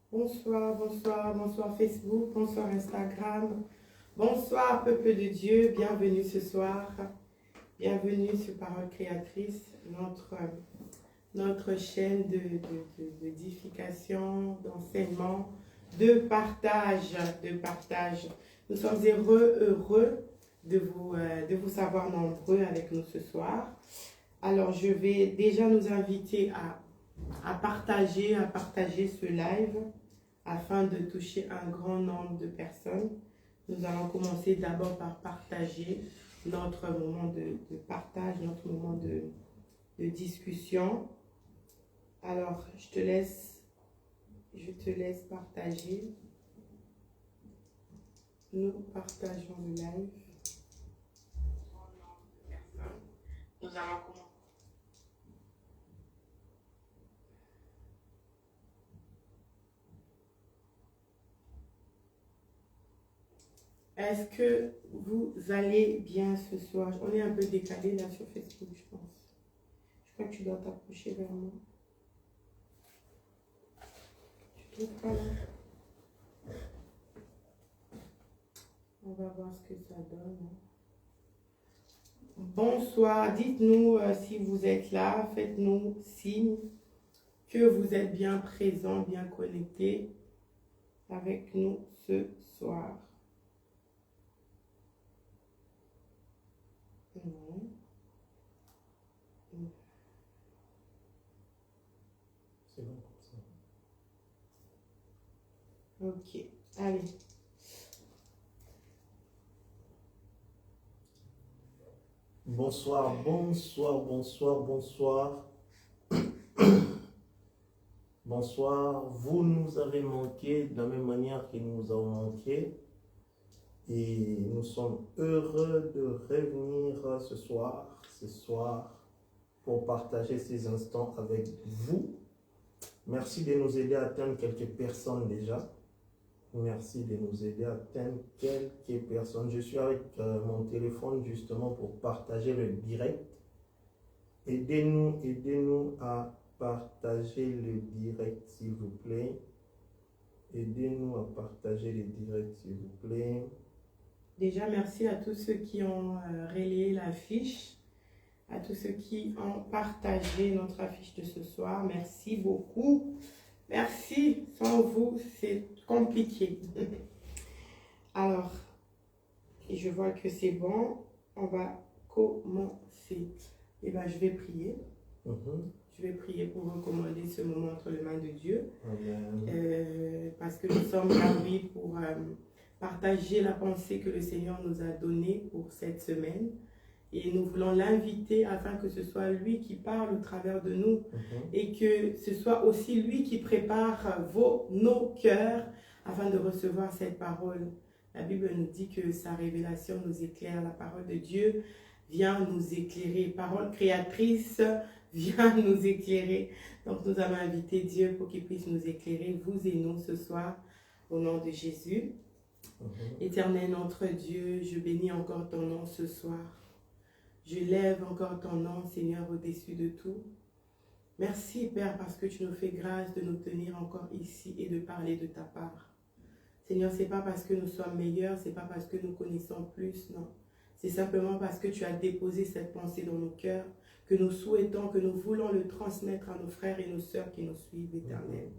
Bonsoir, bonsoir, bonsoir Facebook, bonsoir Instagram, bonsoir peuple de Dieu, bienvenue ce soir, bienvenue sur Parole Créatrice, notre chaîne d'édification, d'enseignement, de partage, Nous sommes heureux de vous savoir nombreux avec nous ce soir. Alors je vais déjà nous inviter à partager ce live afin de toucher un grand nombre de personnes. Nous allons commencer d'abord par partager notre moment de partage, notre moment de discussion. Alors, je te laisse partager. Nous partageons le live. Nous allons commencer. Est-ce que vous allez bien ce soir? On est un peu décalé là sur Facebook, je pense. Je crois que tu dois t'approcher vers moi. Tu trouves pas là? On va voir ce que ça donne. Bonsoir, dites-nous si vous êtes là, faites-nous signe que vous êtes bien présents, bien connectés avec nous ce soir. C'est bon comme ça. Ok, allez. Bonsoir, bonsoir, bonsoir, bonsoir. Bonsoir, vous nous avez manqué de la même manière que nous avons manqué. Et nous sommes heureux de revenir ce soir, pour partager ces instants avec vous. Merci de nous aider à atteindre quelques personnes déjà. Merci de nous aider à atteindre quelques personnes. Je suis avec mon téléphone justement pour partager le direct. Aidez-nous à partager le direct, s'il vous plaît. Aidez-nous à partager le direct, s'il vous plaît. Déjà, merci à tous ceux qui ont relayé l'affiche, à tous ceux qui ont partagé notre affiche de ce soir. Merci beaucoup. Merci. Sans vous, c'est compliqué. Alors, je vois que c'est bon. On va commencer. Eh bien, je vais prier. Je vais prier pour recommander ce moment entre les mains de Dieu. Parce que nous sommes là, oui, pour partager la pensée que le Seigneur nous a donnée pour cette semaine. Et nous voulons l'inviter afin que ce soit lui qui parle au travers de nous et que ce soit aussi lui qui prépare nos cœurs afin de recevoir cette parole. La Bible nous dit que sa révélation nous éclaire. La parole de Dieu vient nous éclairer. Parole créatrice vient nous éclairer. Donc nous avons invité Dieu pour qu'il puisse nous éclairer, vous et nous, ce soir, au nom de Jésus. Éternel notre Dieu, je bénis encore ton nom ce soir. Je lève encore ton nom, Seigneur, au-dessus de tout. Merci, Père, parce que tu nous fais grâce de nous tenir encore ici et de parler de ta part. Seigneur, ce n'est pas parce que nous sommes meilleurs, ce n'est pas parce que nous connaissons plus, non. C'est simplement parce que tu as déposé cette pensée dans nos cœurs, que nous souhaitons, que nous voulons le transmettre à nos frères et nos sœurs qui nous suivent, Éternel.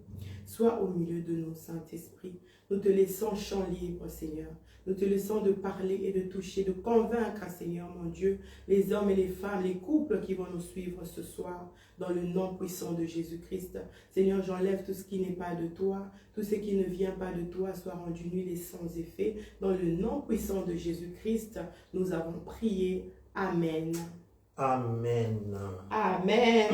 Sois au milieu de nous, Saint-Esprit. Nous te laissons champ libre, Seigneur. Nous te laissons de parler et de toucher, de convaincre, Seigneur, mon Dieu, les hommes et les femmes, les couples qui vont nous suivre ce soir, dans le nom puissant de Jésus-Christ. Seigneur, j'enlève tout ce qui n'est pas de toi, tout ce qui ne vient pas de toi soit rendu nul et sans effet. Dans le nom puissant de Jésus-Christ, nous avons prié. Amen. Amen. Amen.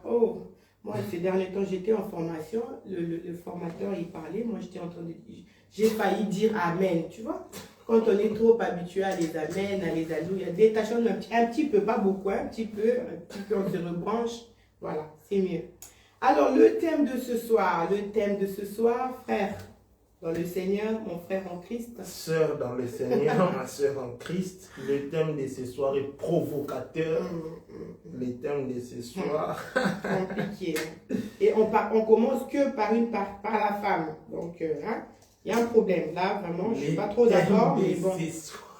Oh, moi, ces derniers temps, j'étais en formation. Le formateur, il parlait. Moi, j'étais en train de dire, j'ai failli dire Amen. Tu vois, quand on est trop habitué à les Amen, à les Alléluia, détachons un petit peu, pas beaucoup, un petit peu, on se rebranche. Voilà, c'est mieux. Alors, le thème de ce soir, frère, Dans le Seigneur, mon frère en Christ. Sœur dans le Seigneur, ma sœur en Christ. Le thème de ce soir est provocateur. Le thème de ce soir. Compliqué. Et on commence que par la femme. Donc, hein, il y a un problème. Là, vraiment, je ne suis pas trop d'accord. Mais bon,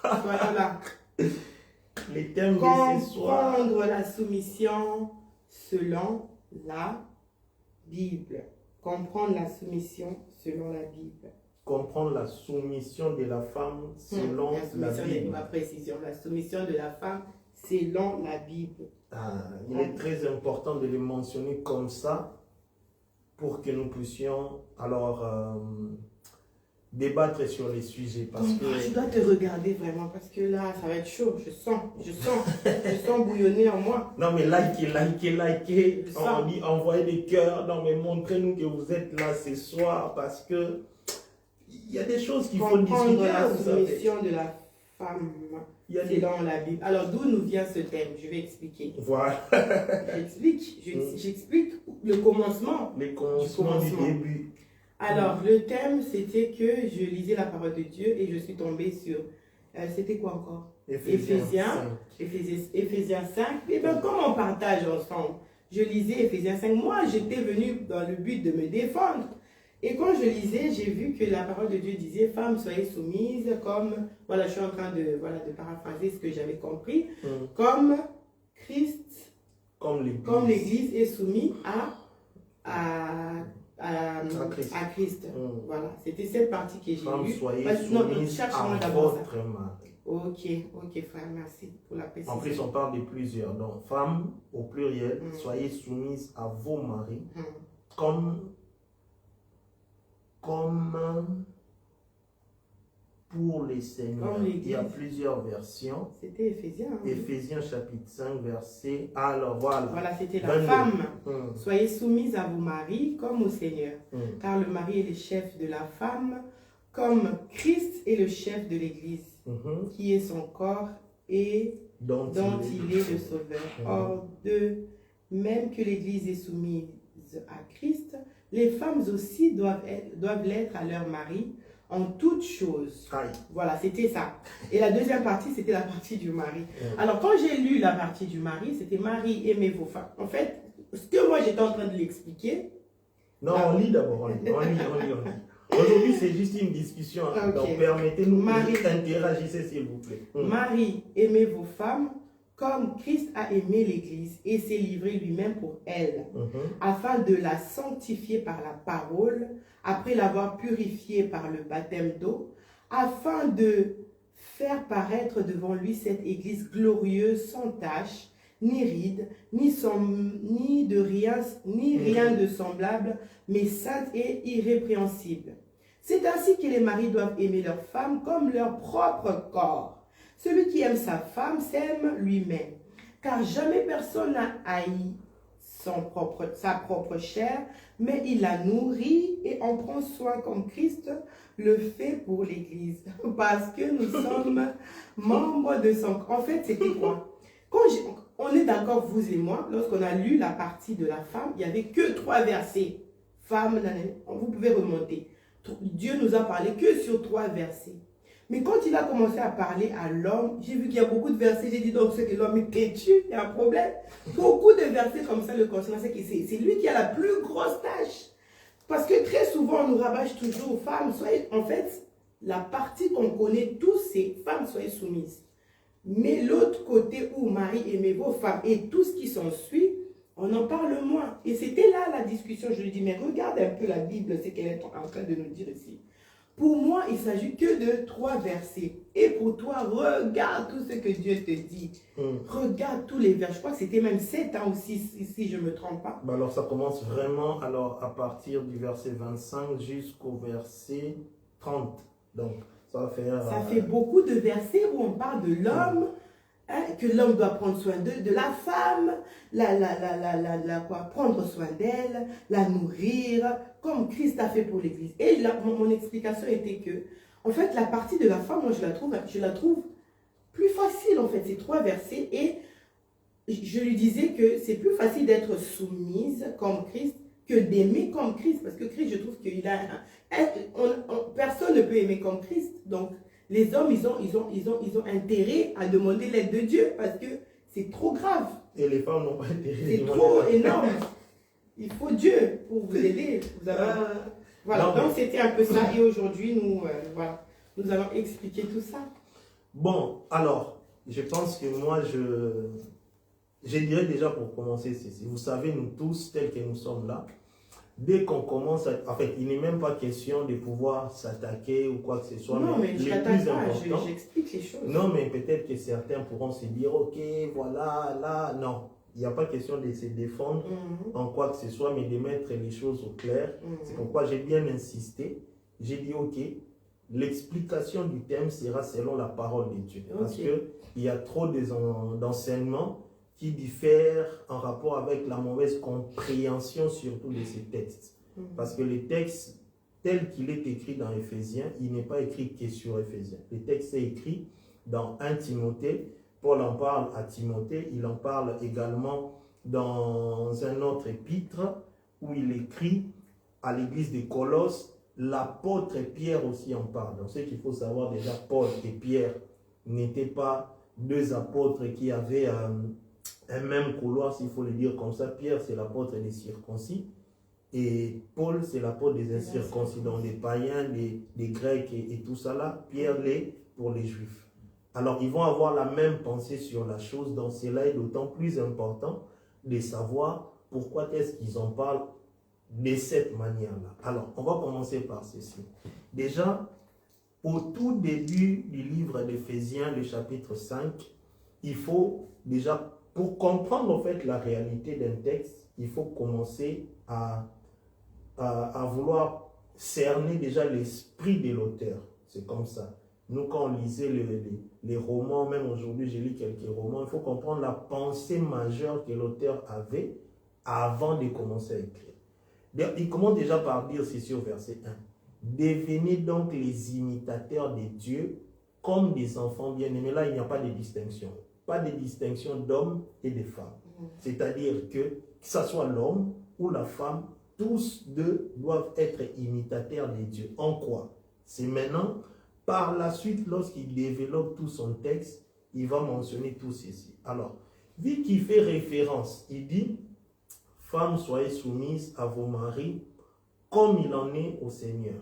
voilà là. Le thème de ce soir. Comprendre la soumission selon la Bible. Comprendre la soumission selon la Bible. Comprendre la soumission de la femme selon la Bible. Ma précision, la soumission de la femme selon la Bible. Il est très important de le mentionner comme ça pour que nous puissions alors débattre sur les sujets. Parce que je dois te regarder vraiment parce que là, ça va être chaud. Je sens bouillonner en moi. Non mais likez. On dit envoyez des cœurs. Non mais montrez-nous que vous êtes là ce soir parce que il y a des choses qu'il faut discuter. Comprendre la soumission de la femme selon la Bible. Alors d'où nous vient ce thème? Je vais expliquer. Voilà. J'explique le commencement. Le commencement du début. Alors, le thème, c'était que je lisais la parole de Dieu et je suis tombée sur... c'était quoi encore? Éphésiens 5. Et bien, comme on partage ensemble, je lisais Éphésiens 5. Moi, j'étais venue dans le but de me défendre. Et quand je lisais, j'ai vu que la parole de Dieu disait, femmes, soyez soumises, comme... Voilà, je suis en train de paraphraser ce que j'avais compris. Comme Christ, comme l'Église est soumise à Christ. Voilà, c'était cette partie que j'ai lue. Soyez soumises à votre mari. Ok, frère, merci pour la précision. En plus, on parle de plusieurs. Donc, femmes, au pluriel, soyez soumises à vos maris, comme pour les seigneurs. Il y a plusieurs versions. C'était Éphésiens. Éphésiens chapitre 5, verset. Alors voilà. Voilà, c'était la femme. Soyez soumises à vos maris comme au Seigneur. Car le mari est le chef de la femme, comme Christ est le chef de l'Église, qui est son corps et dont il est le sauveur. Or, de même que l'Église est soumise à Christ, les femmes aussi doivent l'être à leur mari en toutes choses. Voilà, c'était ça. Et la deuxième partie, c'était la partie du mari. Alors, quand j'ai lu la partie du mari, c'était Marie, aimez vos femmes. En fait, ce que moi j'étais en train de l'expliquer. Non, on lit d'abord, on lit. Aujourd'hui, c'est juste une discussion. Donc, permettez-nous d'interagir, s'il vous plaît. Marie, aimez vos femmes comme Christ a aimé l'Église et s'est livré lui-même pour elle, afin de la sanctifier par la parole, après l'avoir purifiée par le baptême d'eau, afin de faire paraître devant lui cette Église glorieuse, sans tache, ni ride, ni rien de semblable, mais sainte et irrépréhensible. C'est ainsi que les maris doivent aimer leurs femmes comme leur propre corps. Celui qui aime sa femme s'aime lui-même, car jamais personne n'a haï sa propre chair, mais il la nourrit et en prend soin comme Christ le fait pour l'Église, parce que nous sommes membres de son corps. En fait, c'était quoi? On est d'accord, vous et moi, lorsqu'on a lu la partie de la femme, il n'y avait que 3 versets. Femme, vous pouvez remonter. Dieu nous a parlé que sur 3 versets. Mais quand il a commencé à parler à l'homme, j'ai vu qu'il y a beaucoup de versets. J'ai dit donc c'est que l'homme est têtu, il y a un problème. Beaucoup de versets comme ça le concernant, c'est que c'est lui qui a la plus grosse tâche. Parce que très souvent, on nous rabâche toujours aux femmes. En fait, la partie qu'on connaît tous, c'est femmes, soyez soumises. Mais l'autre côté où Marie aimait vos femmes et tout ce qui s'ensuit, on en parle moins. Et c'était là la discussion. Je lui dis, mais regarde un peu la Bible, c'est qu'elle est en train de nous dire ici. Pour moi, il ne s'agit que de 3 versets. Et pour toi, regarde tout ce que Dieu te dit. Regarde tous les versets. Je crois que c'était même 7 ans aussi, si je ne me trompe pas. Alors, ça commence vraiment à partir du verset 25 jusqu'au verset 30. Donc, ça va faire... Ça fait beaucoup de versets où on parle de l'homme, que l'homme doit prendre soin de la femme, prendre soin d'elle, la nourrir, comme Christ a fait pour l'Église. Et mon explication était que, en fait, la partie de la femme, moi, je la trouve plus facile, en fait, ces 3 versets. Et je lui disais que c'est plus facile d'être soumise, comme Christ, que d'aimer comme Christ. Parce que Christ, je trouve qu'il a... personne ne peut aimer comme Christ. Donc, les hommes, ils ont intérêt à demander l'aide de Dieu parce que c'est trop grave. Et les femmes n'ont pas intérêt. C'est trop énorme. Il faut Dieu pour vous aider. Vous avez... Voilà, non, donc c'était un peu ça. Et aujourd'hui, voilà, nous allons expliquer tout ça. Bon, alors, je pense que moi, je dirais déjà pour commencer ceci. Vous savez, nous tous, tels que nous sommes là, dès qu'on commence en fait, il n'est même pas question de pouvoir s'attaquer ou quoi que ce soit. Non, mais je n'attaque pas, j'explique les choses. Non, mais peut-être que certains pourront se dire, ok, voilà, là, non. Il n'y a pas question de se défendre en quoi que ce soit, mais de mettre les choses au clair. C'est pourquoi j'ai bien insisté. J'ai dit, ok, l'explication du thème sera selon la parole de Dieu. Parce qu'il y a trop d'enseignements qui diffèrent en rapport avec la mauvaise compréhension surtout de ces textes. Parce que le texte, tel qu'il est écrit dans Éphésiens, il n'est pas écrit que sur Éphésiens. Le texte est écrit dans 1 Timothée. Paul en parle à Timothée, il en parle également dans un autre épître où il écrit à l'église de Colosse. L'apôtre Pierre aussi en parle. Donc, ce qu'il faut savoir déjà, Paul et Pierre n'étaient pas deux apôtres qui avaient un même couloir, s'il faut le dire comme ça. Pierre, c'est l'apôtre des circoncis. Et Paul, c'est l'apôtre des incirconcis, donc des païens, des Grecs et tout ça là. Pierre l'est pour les Juifs. Alors, ils vont avoir la même pensée sur la chose, donc cela est d'autant plus important de savoir pourquoi est-ce qu'ils en parlent de cette manière-là. Alors, on va commencer par ceci. Déjà, au tout début du livre d'Éphésiens, le chapitre 5, il faut déjà, pour comprendre en fait la réalité d'un texte, il faut commencer à vouloir cerner déjà l'esprit de l'auteur. C'est comme ça. Nous, quand on lisait les romans, même aujourd'hui, j'ai lu quelques romans, il faut comprendre la pensée majeure que l'auteur avait avant de commencer à écrire. Il commence déjà par dire ceci au verset 1. Devenez donc les imitateurs de Dieu comme des enfants bien-aimés. Là, il n'y a pas de distinction. Pas de distinction d'hommes et de femmes. C'est-à-dire que ce soit l'homme ou la femme, tous deux doivent être imitateurs de Dieu. En quoi? C'est maintenant... Par la suite, lorsqu'il développe tout son texte, il va mentionner tout ceci. Alors, vu qu'il fait référence, il dit « Femmes, soyez soumises à vos maris comme il en est au Seigneur.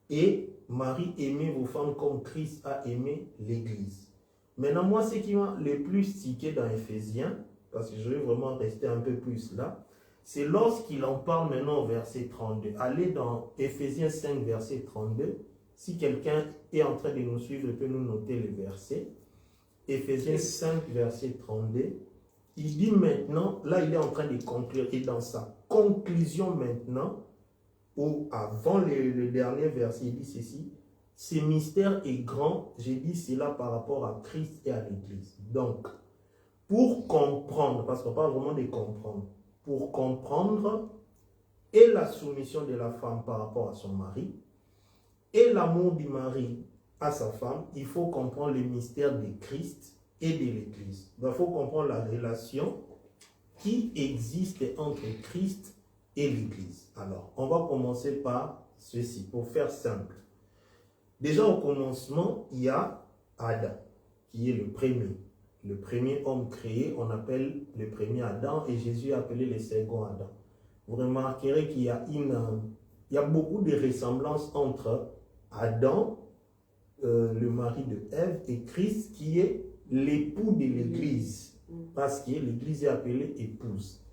Et Marie, aimez vos femmes comme Christ a aimé l'Église. » Maintenant, moi, ce qui m'a le plus tiqué dans Éphésiens, parce que je vais vraiment rester un peu plus là, c'est lorsqu'il en parle maintenant au verset 32. Allez dans Éphésiens 5, verset 32. Si quelqu'un est en train de nous suivre, il peut nous noter le verset. Éphésiens 5, verset 32. Il dit maintenant, là il est en train de conclure, et dans sa conclusion maintenant, ou avant le dernier verset, il dit ceci. Ce mystère est grand, j'ai dit cela par rapport à Christ et à l'Église. Donc, pour comprendre, parce qu'on parle vraiment de comprendre, pour comprendre et la soumission de la femme par rapport à son mari, et l'amour du mari à sa femme, il faut comprendre le mystère de Christ et de l'Église. Donc, il faut comprendre la relation qui existe entre Christ et l'Église. Alors, on va commencer par ceci, pour faire simple. Déjà, au commencement, il y a Adam, qui est le premier homme créé, on appelle le premier Adam, et Jésus a appelé le second Adam. Vous remarquerez qu'il y a beaucoup de ressemblances entre Adam, le mari de Ève, et Christ qui est l'époux de l'Église, parce que l'Église est appelée épouse.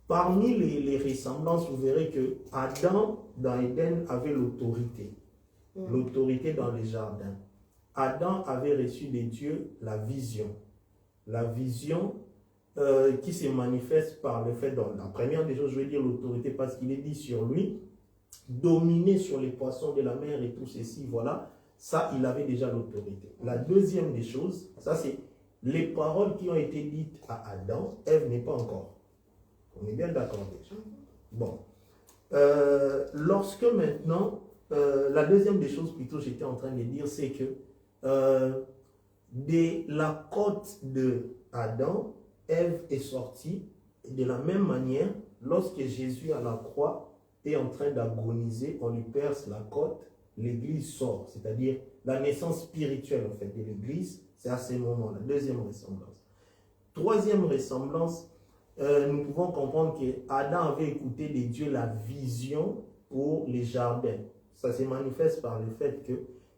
Parmi les ressemblances, vous verrez que Adam, dans Éden, avait l'autorité dans les jardins. Adam avait reçu de Dieu la vision qui se manifeste par le fait, dans la première des choses, je vais dire l'autorité, parce qu'il est dit sur lui, dominer sur les poissons de la mer et tout ceci, voilà, ça, il avait déjà l'autorité. La deuxième des choses, ça c'est les paroles qui ont été dites à Adam, Ève n'est pas encore. On est bien d'accord déjà. Bon. Lorsque maintenant, la deuxième des choses, plutôt, j'étais en train de dire, c'est que de la côte de Adam, Ève est sortie, et de la même manière, lorsque Jésus à la croix est en train d'agoniser, on lui perce la côte, l'Église sort. C'est-à-dire la naissance spirituelle en fait de l'Église, c'est à ce moment-là. Deuxième ressemblance. Troisième ressemblance, nous pouvons comprendre qu'Adam avait écouté de Dieu la vision pour les jardins. Ça se manifeste par le fait que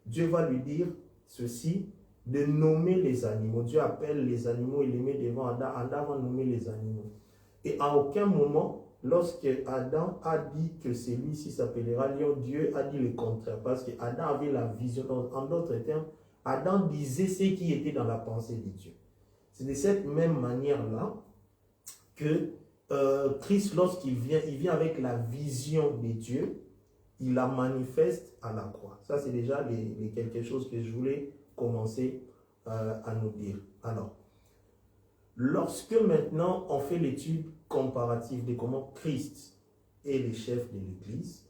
Dieu va lui dire ceci, de nommer les animaux. Dieu appelle les animaux, il les met devant Adam. Adam va nommer les animaux. Et à aucun moment, lorsque Adam a dit que celui-ci s'appellera lion, Dieu a dit le contraire. Parce que Adam avait la vision. En d'autres termes, Adam disait ce qui était dans la pensée de Dieu. C'est de cette même manière-là que Christ, lorsqu'il vient, il vient avec la vision de Dieu, il la manifeste à la croix. Ça, c'est déjà les quelque chose que je voulais commencer à nous dire. Alors, lorsque maintenant on fait l'étude comparative de comment Christ est le chef de l'Église,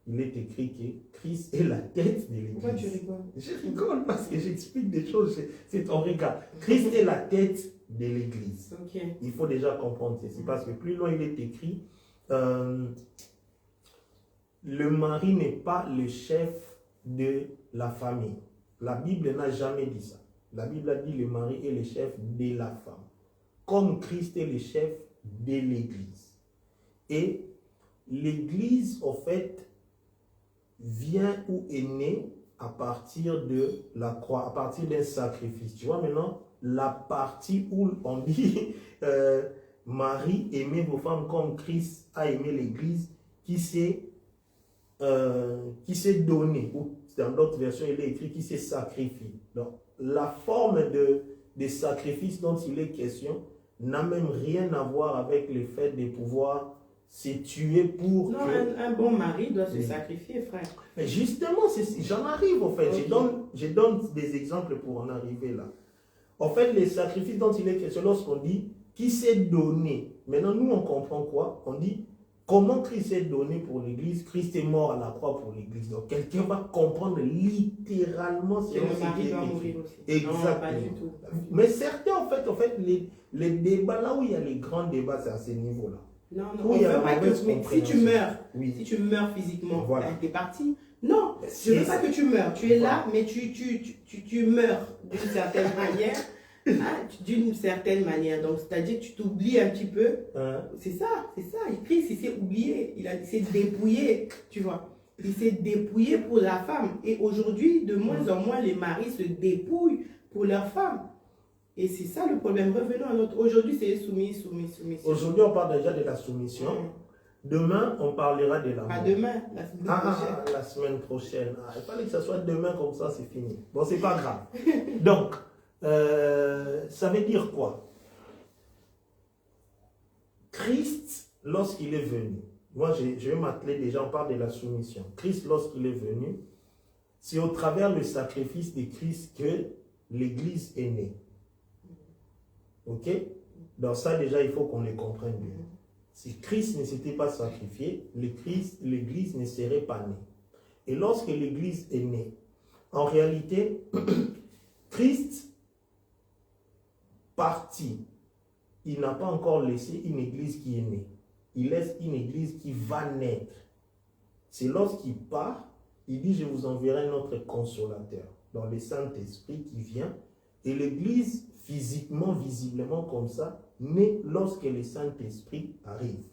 il est écrit que Christ est la tête de l'Église. Pourquoi tu rigoles? Je rigole parce que j'explique des choses, c'est ton regard. Christ est la tête de l'Église. Okay. Il faut déjà comprendre ceci parce que plus loin il est écrit, le mari n'est pas le chef de la famille. La Bible n'a jamais dit ça. La Bible a dit le mari est le chef de la femme. Comme Christ est le chef de l'Église. Et l'Église, en fait, vient ou est née à partir de la croix, à partir d'un sacrifice. Tu vois maintenant, la partie où on dit Marie, aimez vos femmes comme Christ a aimé l'Église, qui s'est donné, ou dans d'autres versions il est écrit qui s'est sacrifié. Donc la forme de sacrifice dont il est question n'a même rien à voir avec le fait de pouvoir se tuer pour non, que... un bon mari doit se sacrifier, frère. Mais justement, j'en arrive en fait. Okay. Je donne des exemples pour en arriver là. En fait, les sacrifices dont il est question, lorsqu'on dit qui s'est donné, maintenant nous on comprend quoi? On dit comment Christ s'est donné pour l'Église. Christ est mort à la croix pour l'Église. Donc quelqu'un va comprendre littéralement ce que le mari doit mourir aussi. Exactement. Non, pas du tout. Mais certains, en fait les débats, là où il y a les grands débats, c'est à ce niveau-là. Non, on ne veut pas que si tu meurs, oui. Si tu meurs physiquement, voilà. Tu es parti. Non, je ne veux pas que tu meurs. Tu es là, mais tu meurs d'une certaine manière. D'une certaine manière. Donc, c'est-à-dire que tu t'oublies un petit peu. C'est ça. Christ, il s'est oublié. Il s'est dépouillé, tu vois. Il s'est dépouillé pour la femme. Et aujourd'hui, de moins en moins, les maris se dépouillent pour leur femme. Et c'est ça le problème. Revenons à notre... Aujourd'hui, c'est soumis. Aujourd'hui, on parle déjà de la soumission. Demain, on parlera de l'amour. Pas demain, la semaine prochaine. La semaine prochaine. Il fallait que ça soit demain, comme ça, c'est fini. Bon, c'est pas grave. Donc, ça veut dire quoi? Christ, lorsqu'il est venu, moi je vais m'atteler déjà, on parle de la soumission. Christ, lorsqu'il est venu, c'est au travers du sacrifice de Christ que l'Église est née. Ok? Dans ça déjà, il faut qu'on le comprenne bien. Si Christ ne s'était pas sacrifié, l'Église ne serait pas née. Et lorsque l'Église est née, en réalité, Christ parti, il n'a pas encore laissé une église qui est née. Il laisse une église qui va naître. C'est lorsqu'il part, il dit, je vous enverrai notre consolateur, dans le Saint-Esprit qui vient. Et l'église, physiquement, visiblement comme ça, naît lorsque le Saint-Esprit arrive.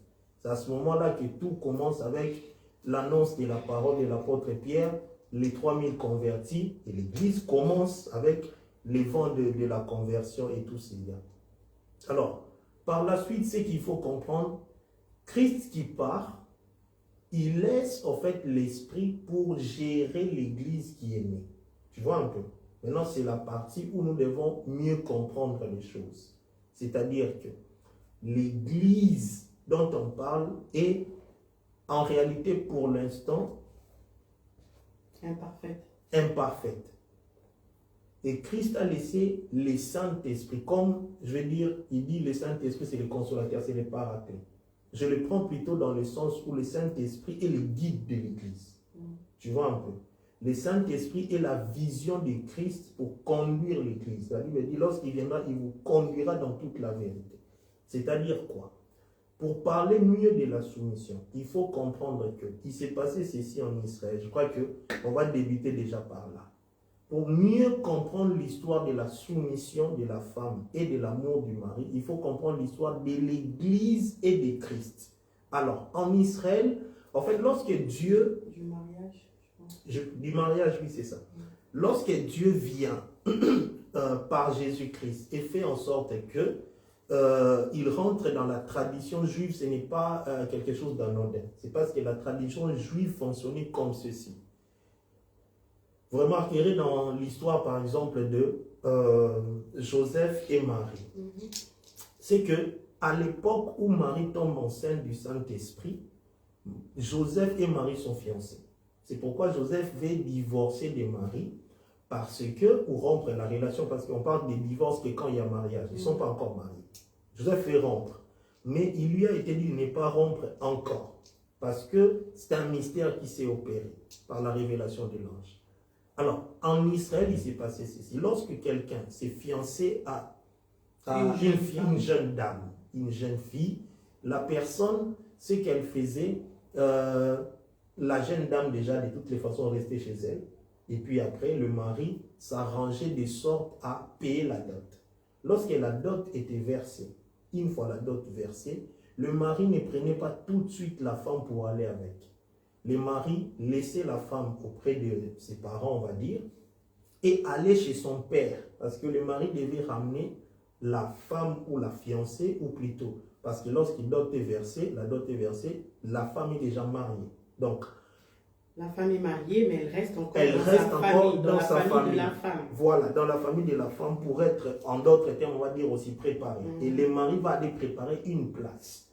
C'est à ce moment-là que tout commence avec l'annonce de la parole de l'apôtre Pierre, les 3000 convertis, et l'église commence avec les vents de la conversion et tout cela. Alors, par la suite, ce qu'il faut comprendre, Christ qui part, il laisse en fait l'Esprit pour gérer l'Église qui est née. Tu vois un peu? Maintenant, c'est la partie où nous devons mieux comprendre les choses. C'est-à-dire que l'Église dont on parle est en réalité pour l'instant imparfaite. Et Christ a laissé le Saint-Esprit, comme je vais dire, il dit le Saint-Esprit c'est le consolateur, c'est le paraclet. Je le prends plutôt dans le sens où le Saint-Esprit est le guide de l'Église. Tu vois un peu? Le Saint-Esprit est la vision de Christ pour conduire l'Église. La Bible dit, lorsqu'il viendra, il vous conduira dans toute la vérité. C'est-à-dire quoi? pour parler mieux de la soumission, il faut comprendre qu'il s'est passé ceci en Israël. Je crois qu'on va débuter déjà par là. Pour mieux comprendre l'histoire de la soumission de la femme et de l'amour du mari, il faut comprendre l'histoire de l'Église et de Christ. Alors, en Israël, en fait, lorsque Dieu... Du mariage, je pense. Du mariage, oui, c'est ça. Lorsque Dieu vient par Jésus-Christ et fait en sorte que il rentre dans la tradition juive, ce n'est pas quelque chose d'anodin. C'est parce que la tradition juive fonctionnait comme ceci. Vous remarquerez dans l'histoire, par exemple, de Joseph et Marie. C'est que à l'époque où Marie tombe enceinte du Saint-Esprit, Joseph et Marie sont fiancés. C'est pourquoi Joseph veut divorcer de Marie, parce que, ou rompre la relation, parce qu'on parle des divorces que quand il y a mariage, ils ne sont pas encore mariés. Joseph fait rompre, mais il lui a été dit de ne pas rompre encore, parce que c'est un mystère qui s'est opéré par la révélation de l'ange. Alors, en Israël, il s'est passé ceci. Lorsque quelqu'un s'est fiancé à une jeune dame, une jeune fille, la personne, ce qu'elle faisait, la jeune dame déjà, de toutes les façons, restait chez elle. Et puis après, le mari s'arrangeait de sorte à payer la dot. Lorsque la dot était versée, une fois la dot versée, le mari ne prenait pas tout de suite la femme pour aller avec. Le mari laissait la femme auprès de ses parents, on va dire, et allait chez son père, parce que le mari devait ramener la femme ou la fiancée, ou plutôt, parce que lorsqu'il dot est versé, la femme est déjà mariée. Donc, la femme est mariée, mais elle reste encore dans sa famille de la femme. Voilà, dans la famille de la femme, pour être, en d'autres termes, on va dire aussi préparée. Et le mari va aller préparer une place.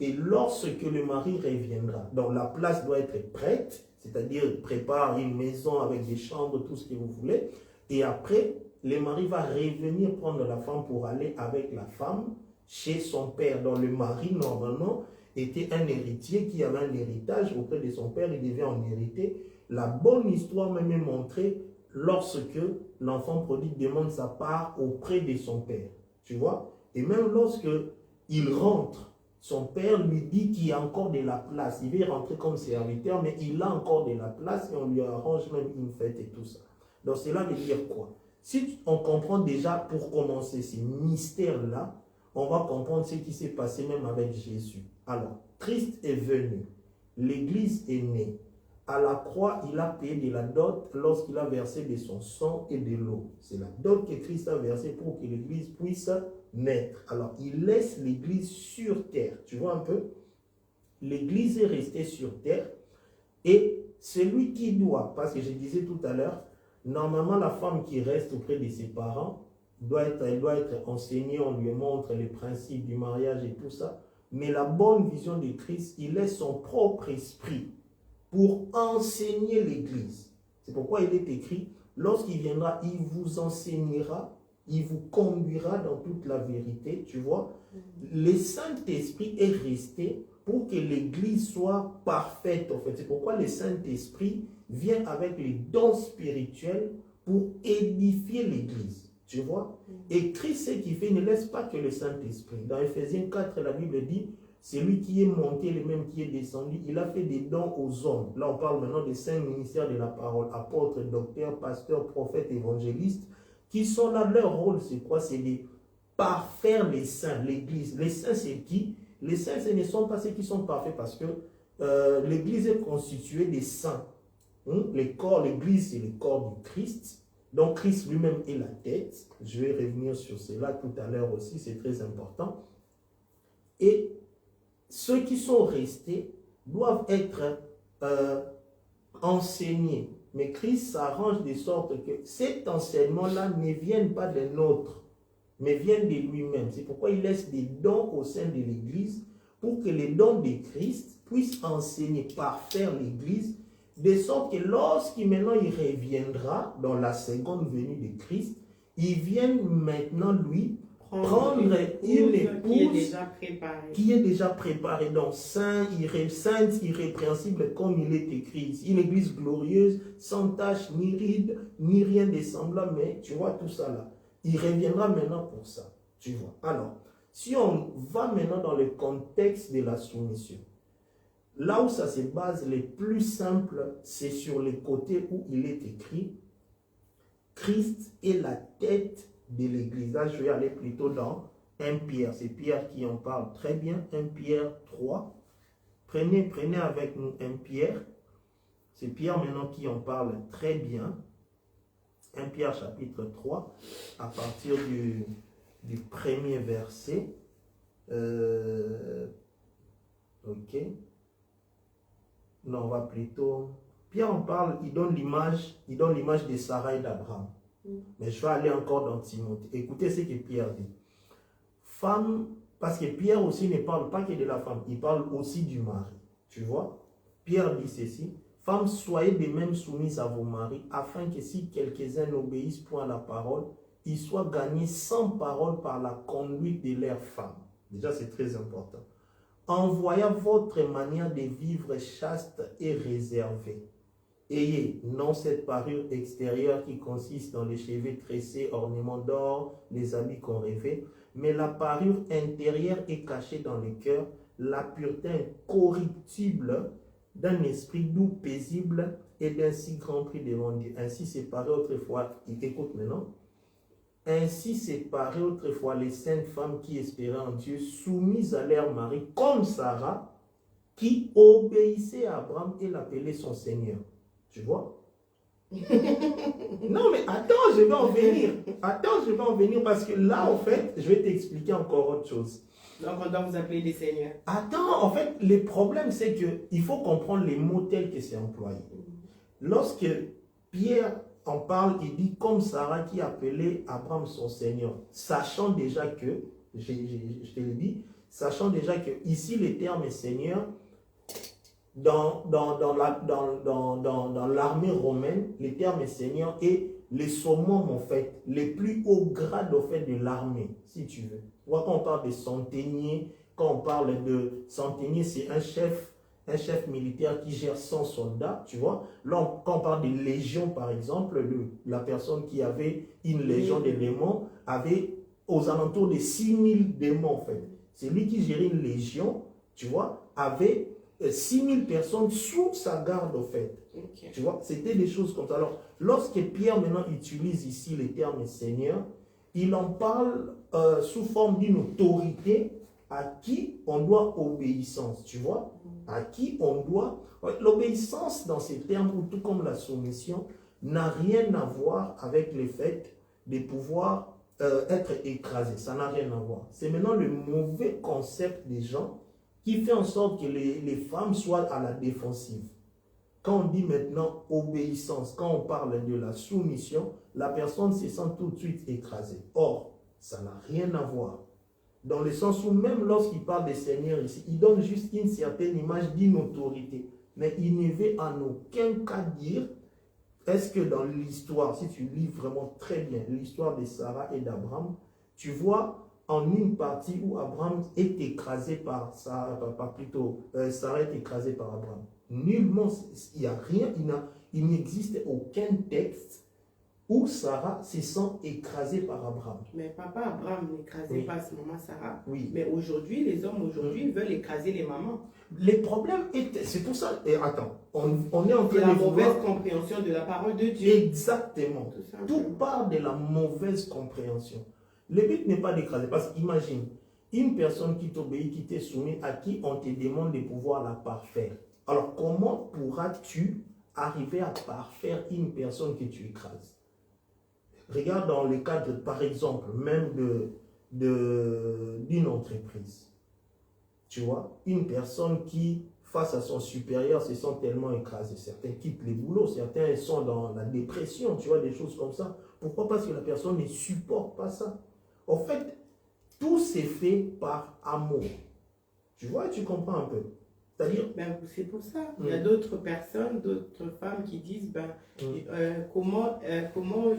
Et lorsque le mari reviendra, donc la place doit être prête, c'est-à-dire prépare une maison avec des chambres, tout ce que vous voulez. Et après, le mari va revenir prendre la femme pour aller avec la femme chez son père. Donc le mari, normalement, était un héritier qui avait un héritage auprès de son père, il devait en hériter. La bonne histoire même est montrée lorsque l'enfant prodigue demande sa part auprès de son père. Tu vois? Et même lorsque il rentre, son père lui dit qu'il y a encore de la place. Il veut rentrer comme serviteur, mais il a encore de la place et on lui arrange même une fête et tout ça. Donc cela veut dire quoi? Si on comprend déjà, pour commencer ces mystères-là, on va comprendre ce qui s'est passé même avec Jésus. Alors, Christ est venu, l'Église est née. À la croix, il a payé de la dot lorsqu'il a versé de son sang et de l'eau. C'est la dot que Christ a versée pour que l'Église puisse naître. Alors, il laisse l'Église sur terre. Tu vois un peu? L'Église est restée sur terre et celui qui doit, parce que je disais tout à l'heure, normalement la femme qui reste auprès de ses parents, elle doit être enseignée, on lui montre les principes du mariage et tout ça. Mais la bonne vision de Christ, il laisse son propre esprit pour enseigner l'Église. C'est pourquoi il est écrit, lorsqu'il viendra, il vous enseignera, il vous conduira dans toute la vérité, tu vois. Le Saint-Esprit est resté pour que l'Église soit parfaite, en fait. C'est pourquoi le Saint-Esprit vient avec les dons spirituels pour édifier l'Église. Tu vois? Et Christ, ce qu'il fait, ne laisse pas que le Saint-Esprit. Dans Ephésiens 4, la Bible dit, c'est lui qui est monté, le même qui est descendu. Il a fait des dons aux hommes. Là, on parle maintenant des 5 ministères de la parole. Apôtres, docteurs, pasteurs, prophètes, évangélistes. Qui sont là, leur rôle, c'est quoi? C'est de parfaire les saints, l'Église. Les saints, c'est qui? Les saints, ce ne sont pas ceux qui sont parfaits parce que l'Église est constituée des saints. Les corps, l'Église, c'est le corps du Christ. Donc, Christ lui-même est la tête. Je vais revenir sur cela tout à l'heure aussi, c'est très important. Et ceux qui sont restés doivent être enseignés. Mais Christ s'arrange de sorte que cet enseignement-là ne vienne pas d'un autre, mais vienne de lui-même. C'est pourquoi il laisse des dons au sein de l'Église pour que les dons de Christ puissent enseigner, parfaire l'Église, de sorte que lorsqu'il reviendra dans la seconde venue de Christ, il vienne maintenant lui prendre une épouse qui est déjà préparée, donc sainte, irrépréhensible comme il est écrit. Une église glorieuse, sans tache, ni ride, ni rien de semblable, mais tu vois tout ça là. Il reviendra maintenant pour ça, tu vois. Alors, Si on va maintenant dans le contexte de la soumission, là où ça se base, les plus simples, c'est sur les côtés où il est écrit Christ est la tête de l'Église. Là, je vais aller plutôt dans 1 Pierre. C'est Pierre qui en parle très bien. 1 Pierre 3. Prenez avec nous 1 Pierre. C'est Pierre maintenant qui en parle très bien. 1 Pierre chapitre 3, à partir du premier verset. Ok. Non, on va plutôt... Pierre en parle, il donne l'image de Sarah et d'Abraham. Mais je vais aller encore dans Timothée. Écoutez ce que Pierre dit. Femme, parce que Pierre aussi ne parle pas que de la femme, il parle aussi du mari. Tu vois? Pierre dit ceci. Femmes, soyez de même soumises à vos maris, afin que si quelques-uns n'obéissent point à la parole, ils soient gagnés sans parole par la conduite de leurs femmes. Déjà, c'est très important. En voyant votre manière de vivre chaste et réservée. Ayez non cette parure extérieure qui consiste dans les cheveux tressés, ornements d'or, les habits qu'on rêvait, mais la parure intérieure est cachée dans le cœur, la pureté incorruptible d'un esprit doux, paisible et d'un si grand prix devant Dieu. Ainsi séparé autrefois, écoute maintenant, ainsi séparé autrefois les saintes femmes qui espéraient en Dieu, soumises à leur mari, comme Sarah, qui obéissait à Abraham et l'appelait son Seigneur. Tu vois? Non, mais attends, je vais en venir. Attends, je vais en venir parce que là, en fait, je vais t'expliquer encore autre chose. Donc, on doit vous appeler des seigneurs. Attends, en fait, le problème, c'est qu'il faut comprendre les mots tels que c'est employé. Lorsque Pierre en parle, il dit comme Sarah qui appelait Abraham son Seigneur, sachant déjà que, je te le dis, sachant déjà que ici, le terme Seigneur, dans l'armée romaine, le terme Seigneur est le summum, en fait, le plus haut grade, en fait, de l'armée, si tu veux. Tu vois, quand on parle de centenier, quand on parle de centenier, c'est un chef militaire qui gère 100 soldats, tu vois. Là, quand on parle de légion, par exemple, la personne qui avait une légion de démons avait aux alentours de 6000 démons, en fait. C'est lui qui gérait une légion, tu vois, avait 6000 personnes sous sa garde, en fait. Okay. Tu vois, c'était des choses comme ça. Alors, lorsque Pierre maintenant utilise ici le terme Seigneur, il en parle sous forme d'une autorité à qui on doit obéissance, tu vois, à qui on doit... L'obéissance dans ces termes, tout comme la soumission, n'a rien à voir avec le fait de pouvoir être écrasé. Ça n'a rien à voir. C'est maintenant le mauvais concept des gens qui fait en sorte que les femmes soient à la défensive. Quand on dit maintenant obéissance, quand on parle de la soumission, la personne se sent tout de suite écrasée. Or, ça n'a rien à voir. Dans le sens où même lorsqu'il parle des seigneurs ici, il donne juste une certaine image d'une autorité. Mais il ne veut en aucun cas dire, est-ce que dans l'histoire, si tu lis vraiment très bien l'histoire de Sarah et d'Abraham, tu vois en une partie où Abraham est écrasé par Sarah, Sarah est écrasée par Abraham. Nullement, il n'y a rien, il n'existe aucun texte où Sarah se sent écrasée par Abraham. Mais papa Abraham n'écrasait pas sa maman Sarah. Oui. Mais aujourd'hui, les hommes aujourd'hui veulent écraser les mamans. Les problèmes étaient, c'est pour ça, et attends, on est en train de la mauvaise compréhension de la parole de Dieu. Exactement. Tout part de la mauvaise compréhension. Le but n'est pas d'écraser, parce qu'imagine, une personne qui t'obéit, qui t'est soumise, à qui on te demande de pouvoir la parfaire. Alors, comment pourras-tu arriver à parfaire une personne que tu écrases? Regarde dans le cadre, par exemple, même d'une entreprise. Tu vois, une personne qui, face à son supérieur, se sent tellement écrasée. Certains quittent les boulots, certains sont dans la dépression, tu vois, des choses comme ça. Pourquoi? Parce que la personne ne supporte pas ça. En fait, tout s'est fait par amour. Tu vois, tu comprends un peu. C'est-à-dire... Ben, c'est pour ça. Il y a d'autres personnes, d'autres femmes qui disent, comment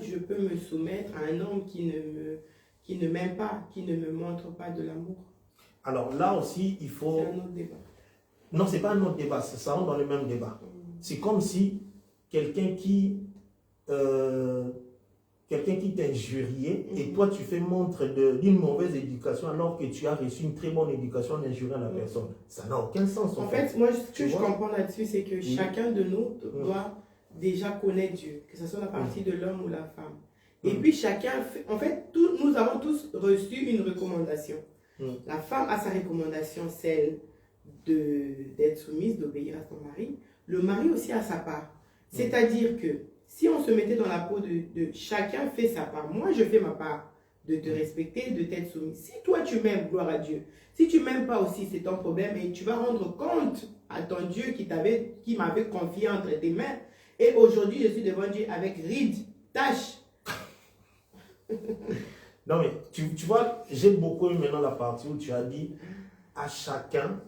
je peux me soumettre à un homme qui ne m'aime pas, qui ne me montre pas de l'amour. Alors là aussi, il faut... C'est un autre débat. Non, ce n'est pas un autre débat, ça rentre dans le même débat. C'est comme si quelqu'un qui quelqu'un qui t'a injurié et toi tu fais montre d'une mauvaise éducation alors que tu as reçu une très bonne éducation en injuriant la personne. Ça n'a aucun sens. En fait, moi, ce que je comprends là-dessus, c'est que chacun de nous doit déjà connaître Dieu, que ce soit la partie de l'homme ou la femme. Et puis chacun, en fait, nous avons tous reçu une recommandation. La femme a sa recommandation, celle d'être soumise, d'obéir à son mari. Le mari aussi a sa part. C'est-à-dire que si on se mettait dans la peau de chacun fait sa part, moi je fais ma part de te respecter, de t'être soumis. Si toi tu m'aimes, gloire à Dieu. Si tu m'aimes pas aussi, c'est ton problème et tu vas rendre compte à ton Dieu qui m'avait confié entre tes mains. Et aujourd'hui, je suis devant Dieu avec rides, taches. Non mais, tu vois, j'ai beaucoup aimé maintenant la partie où tu as dit à chacun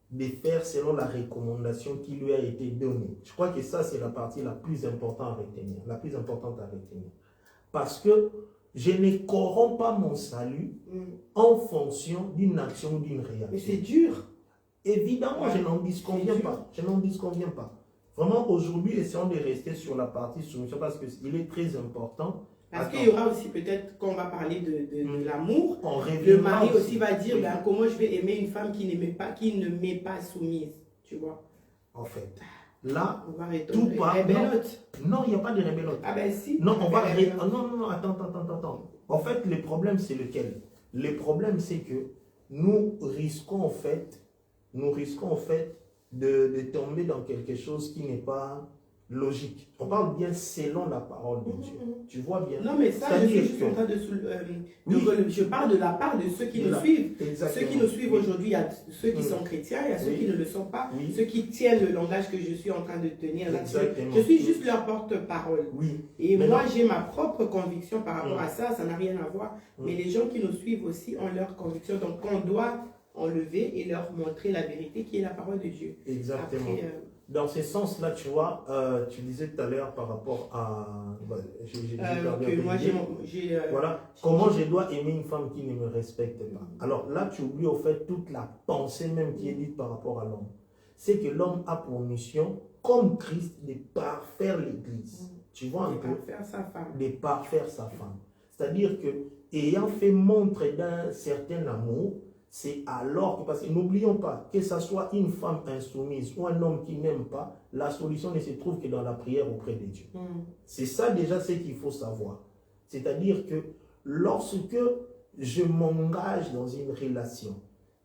de faire selon la recommandation qui lui a été donnée. Je crois que ça, c'est la partie la plus importante à retenir. La plus importante à retenir. Parce que je ne corromps pas mon salut en fonction d'une action ou d'une réaction. Mais c'est dur. Évidemment, je n'en disconviens pas. Je n'en disconviens pas. Vraiment, aujourd'hui, essayons de rester sur la partie soumission parce qu'il est très important. Parce qu'il y aura aussi peut-être, quand on va parler de l'amour, le mari aussi va dire, ben, comment je vais aimer une femme qui ne m'est pas soumise, tu vois. En fait, là, on va tout part... Rébellote. Non, il n'y a pas de rébellote. Ah ben si. Non, on va... Non, attends. En fait, le problème, c'est lequel? Le problème, c'est que nous risquons en fait de tomber dans quelque chose qui n'est pas logique. On parle bien selon la parole de Dieu. Tu vois bien. Non, mais ça, je suis juste en train de... Je parle de la part de ceux qui nous suivent. Exactement. Ceux qui nous suivent aujourd'hui, il y a ceux qui sont chrétiens, il y a ceux qui ne le sont pas, ceux qui tiennent le langage que je suis en train de tenir là. Je suis juste leur porte-parole. Et moi, j'ai ma propre conviction par rapport à ça, ça n'a rien à voir. Mais les gens qui nous suivent aussi ont leur conviction. Donc, on doit enlever et leur montrer la vérité qui est la parole de Dieu. Exactement. Après, dans ce sens-là, tu vois, tu disais tout à l'heure par rapport à... comment je dois aimer une femme qui ne me respecte pas. Alors là, tu oublies au fait toute la pensée même qui est dite par rapport à l'homme. C'est que l'homme a pour mission, comme Christ, de parfaire l'Église. Tu vois un peu? De parfaire sa femme. C'est-à-dire que, ayant fait montre d'un certain amour, c'est alors que, parce que n'oublions pas, que ce soit une femme insoumise ou un homme qui n'aime pas, la solution ne se trouve que dans la prière auprès de Dieu. C'est ça déjà ce qu'il faut savoir. C'est-à-dire que lorsque je m'engage dans une relation,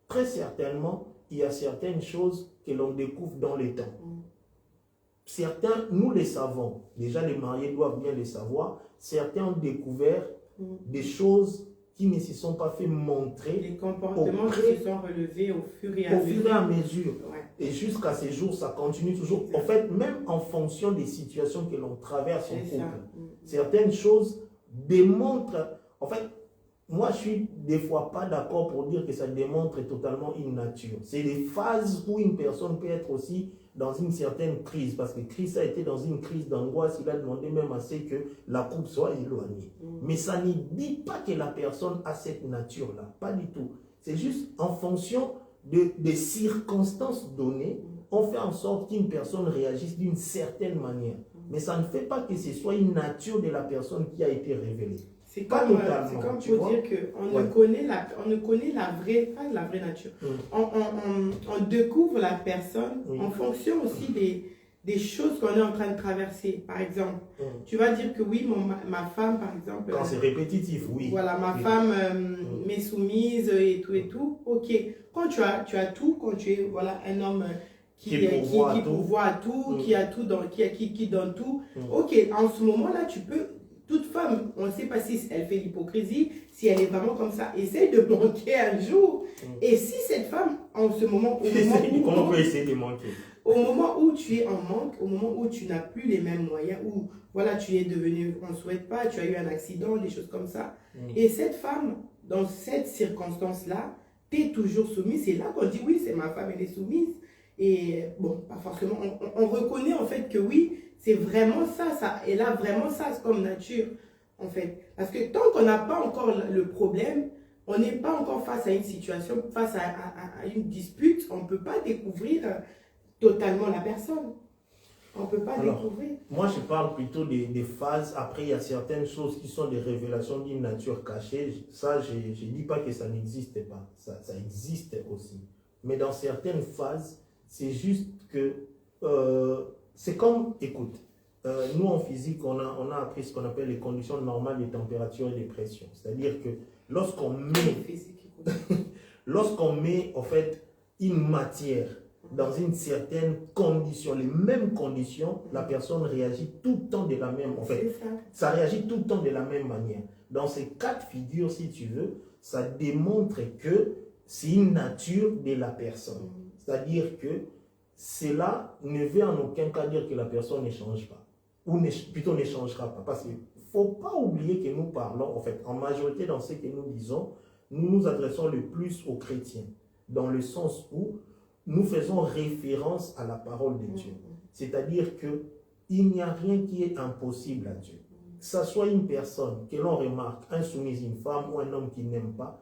très certainement, il y a certaines choses que l'on découvre dans les temps. Certains, nous les savons. Déjà, les mariés doivent bien les savoir. Certains ont découvert des choses qui ne se sont pas fait montrer. Les comportements qui se sont relevés au fur et à mesure. Et jusqu'à ces jours, ça continue toujours. En fait, même en fonction des situations que l'on traverse en couple, certaines choses démontrent... En fait, moi, je suis des fois pas d'accord pour dire que ça démontre totalement une nature. C'est des phases où une personne peut être aussi dans une certaine crise, parce que Christ a été dans une crise d'angoisse, il a demandé même assez que la couple soit éloignée. Mais ça ne dit pas que la personne a cette nature-là, pas du tout. C'est juste en fonction des circonstances données, on fait en sorte qu'une personne réagisse d'une certaine manière. Mais ça ne fait pas que ce soit une nature de la personne qui a été révélée. C'est comme pour dire qu'on ne connaît la vraie, pas la vraie nature. On découvre la personne en fonction aussi des choses qu'on est en train de traverser. Par exemple, tu vas dire que oui, ma femme, par exemple... Quand c'est répétitif, oui. Voilà, ma femme m'est soumise et tout. Ok, quand tu as tout, quand tu es un homme... qui pourvoit à tout, qui a tout, qui donne tout. Ok, en ce moment-là, tu peux... Toute femme, on ne sait pas si elle fait l'hypocrisie, si elle est vraiment comme ça. Essaye de manquer un jour. Et si cette femme, en ce moment... Comment on peut essayer de manquer? Au moment où tu es en manque, au moment où tu n'as plus les mêmes moyens, où voilà, tu es devenu, on ne souhaite pas, tu as eu un accident, des choses comme ça. Et cette femme, dans cette circonstance-là, tu es toujours soumise. C'est là qu'on dit, oui, c'est ma femme, elle est soumise. Et bon, pas forcément. On reconnaît en fait que oui, c'est vraiment ça, elle a vraiment ça comme nature, en fait. Parce que tant qu'on n'a pas encore le problème, on n'est pas encore face à une situation, face à une dispute, on ne peut pas découvrir totalement la personne. On ne peut pas Alors, découvrir. moi, je parle plutôt des phases. Après, il y a certaines choses qui sont des révélations d'une nature cachée. Ça, je ne dis pas que ça n'existe pas. Ça existe aussi. Mais dans certaines phases, c'est juste que... c'est comme, écoute, nous en physique, on a appris ce qu'on appelle les conditions normales de température et de pression. C'est-à-dire que lorsqu'on met en fait une matière dans une certaine condition, les mêmes conditions, la personne réagit tout le temps de la même, en fait, ça réagit tout le temps de la même manière. Dans ces cas de figure, si tu veux, ça démontre que c'est une nature de la personne. C'est-à-dire que cela ne veut en aucun cas dire que la personne ne change pas, ou plutôt ne changera pas, parce qu'il ne faut pas oublier que nous parlons, en fait, en majorité dans ce que nous disons, nous nous adressons le plus aux chrétiens, dans le sens où nous faisons référence à la parole de Dieu. C'est-à-dire qu'il n'y a rien qui est impossible à Dieu. Que ce soit une personne que l'on remarque, insoumise, une femme ou un homme qui n'aime pas,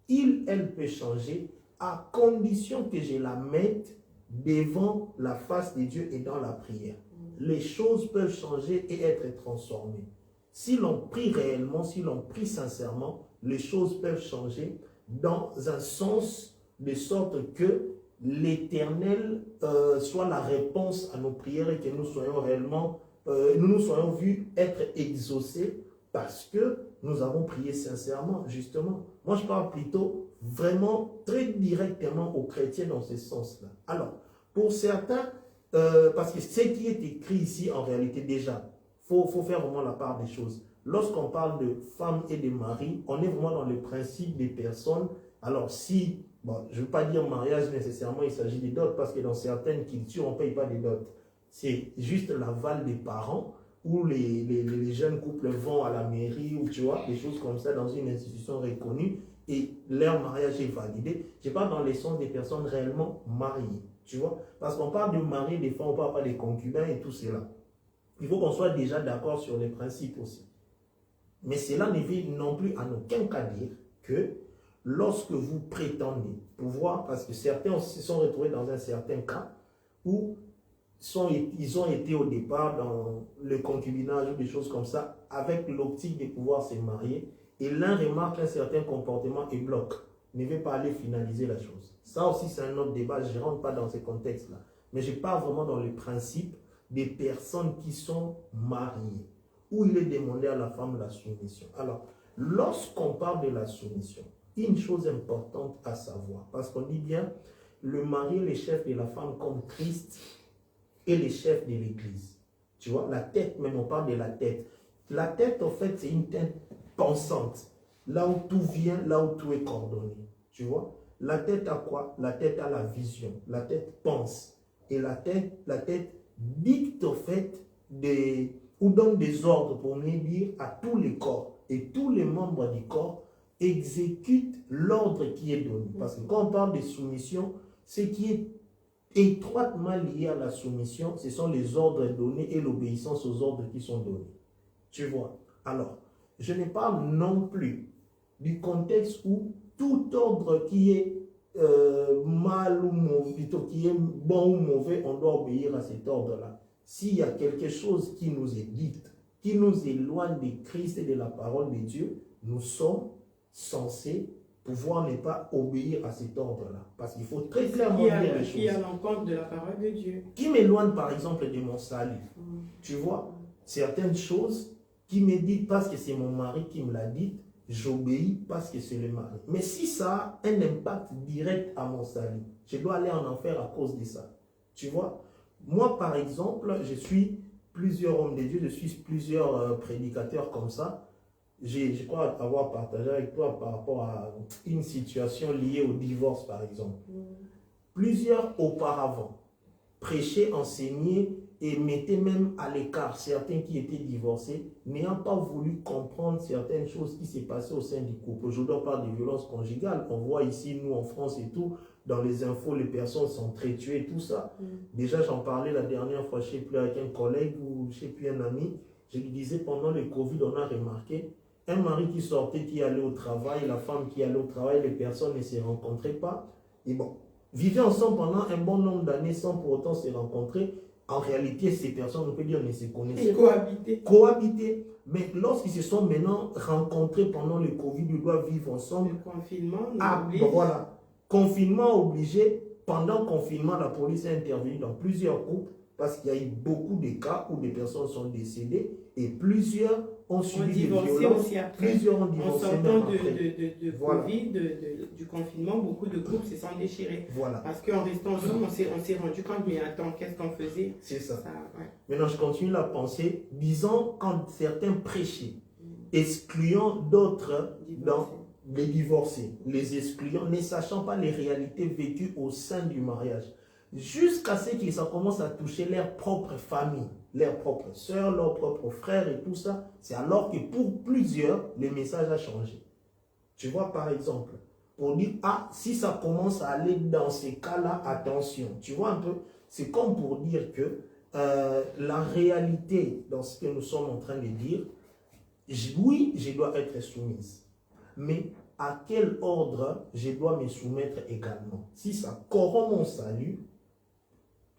elle peut changer à condition que je la mette devant la face de Dieu et dans la prière. Les choses peuvent changer et être transformées. Si l'on prie réellement, si l'on prie sincèrement, les choses peuvent changer dans un sens de sorte que l'Éternel soit la réponse à nos prières et que nous soyons réellement, nous soyons vus être exaucés parce que nous avons prié sincèrement, justement. Moi, je parle plutôt vraiment très directement aux chrétiens dans ce sens-là. Alors, pour certains, parce que ce qui est écrit ici, en réalité, déjà, faut faire vraiment la part des choses. Lorsqu'on parle de femmes et de maris, on est vraiment dans le principe des personnes. Alors, si, bon, je ne veux pas dire mariage nécessairement, il s'agit des dots, parce que dans certaines cultures, on ne paye pas des dots. C'est juste l'aval des parents, où les jeunes couples vont à la mairie, ou tu vois, des choses comme ça, dans une institution reconnue, et leur mariage est validé. Je parle dans le sens des personnes réellement mariées, tu vois. Parce qu'on parle de mari, des fois, on ne parle pas des concubins et tout cela. Il faut qu'on soit déjà d'accord sur les principes aussi. Mais cela ne veut non plus en aucun cas dire que lorsque vous prétendez pouvoir, parce que certains se sont retrouvés dans un certain cas où ils ont été au départ dans le concubinage ou des choses comme ça, avec l'optique de pouvoir se marier, et l'un remarque un certain comportement et bloque, ne veut pas aller finaliser la chose. Ça aussi, c'est un autre débat, je ne rentre pas dans ce contexte-là. Mais je parle vraiment dans le principe des personnes qui sont mariées, où il est demandé à la femme la soumission. Alors, lorsqu'on parle de la soumission, une chose importante à savoir, parce qu'on dit bien, le mari est le chef de la femme comme Christ est le chef de l'Église. Tu vois, la tête, même on parle de la tête. La tête, en fait, c'est une tête pensante. Là où tout vient, là où tout est coordonné. Tu vois, la tête a quoi? La tête a la vision. La tête pense. Et la tête dicte, en fait, ou donne des ordres, pour mieux dire, à tous les corps. Et tous les membres du corps exécutent l'ordre qui est donné. Parce que quand on parle de soumission, ce qui est étroitement lié à la soumission, ce sont les ordres donnés et l'obéissance aux ordres qui sont donnés. Tu vois? Alors, je ne parle non plus du contexte où tout ordre qui est mal ou mauvais, plutôt qui est bon ou mauvais, on doit obéir à cet ordre-là. S'il y a quelque chose qui nous est dit, qui nous éloigne de Christ et de la parole de Dieu, nous sommes censés pouvoir ne pas obéir à cet ordre-là. Parce qu'il faut très clairement dire les choses. Qui est à l'encontre de la parole de Dieu. Qui m'éloigne par exemple de mon salut. Tu vois, certaines choses qui me disent parce que c'est mon mari qui me l'a dit, j'obéis parce que c'est le mari. Mais si ça a un impact direct à mon salut, je dois aller en enfer à cause de ça. Tu vois, moi par exemple, je suis plusieurs hommes de Dieu, je suis plusieurs prédicateurs comme ça. Je crois avoir partagé avec toi par rapport à une situation liée au divorce, par exemple. Plusieurs auparavant prêchaient, enseignaient et mettaient même à l'écart certains qui étaient divorcés, n'ayant pas voulu comprendre certaines choses qui s'est passées au sein du couple. Aujourd'hui, on parle de violences conjugales. On voit ici, nous, en France et tout, dans les infos, les personnes sont très tuées, tout ça. Déjà, j'en parlais la dernière fois, je ne sais plus, avec un collègue ou je ne sais plus, un ami. Je lui disais, pendant le Covid, on a remarqué un mari qui sortait, qui allait au travail, la femme qui allait au travail, les personnes ne se rencontraient pas. Et bon, vivaient ensemble pendant un bon nombre d'années sans pour autant se rencontrer. En réalité, ces personnes, on peut dire, ne se connaissent Et cohabiter. cohabiter. Mais lorsqu'ils se sont maintenant rencontrés pendant le Covid, ils doivent vivre ensemble. Le confinement nous Ah, oblige. bon, voilà. Confinement obligé. Pendant le confinement, la police a intervenu dans plusieurs couples parce qu'il y a eu beaucoup de cas où des personnes sont décédées et plusieurs ont subi des violences. Aussi après. Plusieurs ont En divorcé sortant même de après. Voilà. Covid, du confinement, beaucoup de couples se sont déchirés. Voilà. Parce qu'en restant ensemble, on s'est rendu compte, mais attends, qu'est-ce qu'on faisait? C'est ça. Ouais. Maintenant, je continue la pensée. Disons, quand certains prêchaient, excluant d'autres dans les divorcés, les excluant, ne sachant pas les réalités vécues au sein du mariage, jusqu'à ce que ça commence à toucher leur propre famille, leurs propres soeurs, leurs propres frères et tout ça, c'est alors que pour plusieurs, le message a changé. Tu vois, par exemple, pour dire, ah, si ça commence à aller dans ces cas-là, attention. Tu vois un peu, c'est comme pour dire que la réalité dans ce que nous sommes en train de dire, oui, je dois être soumise. Mais à quel ordre je dois me soumettre également? Si ça corrompt mon salut,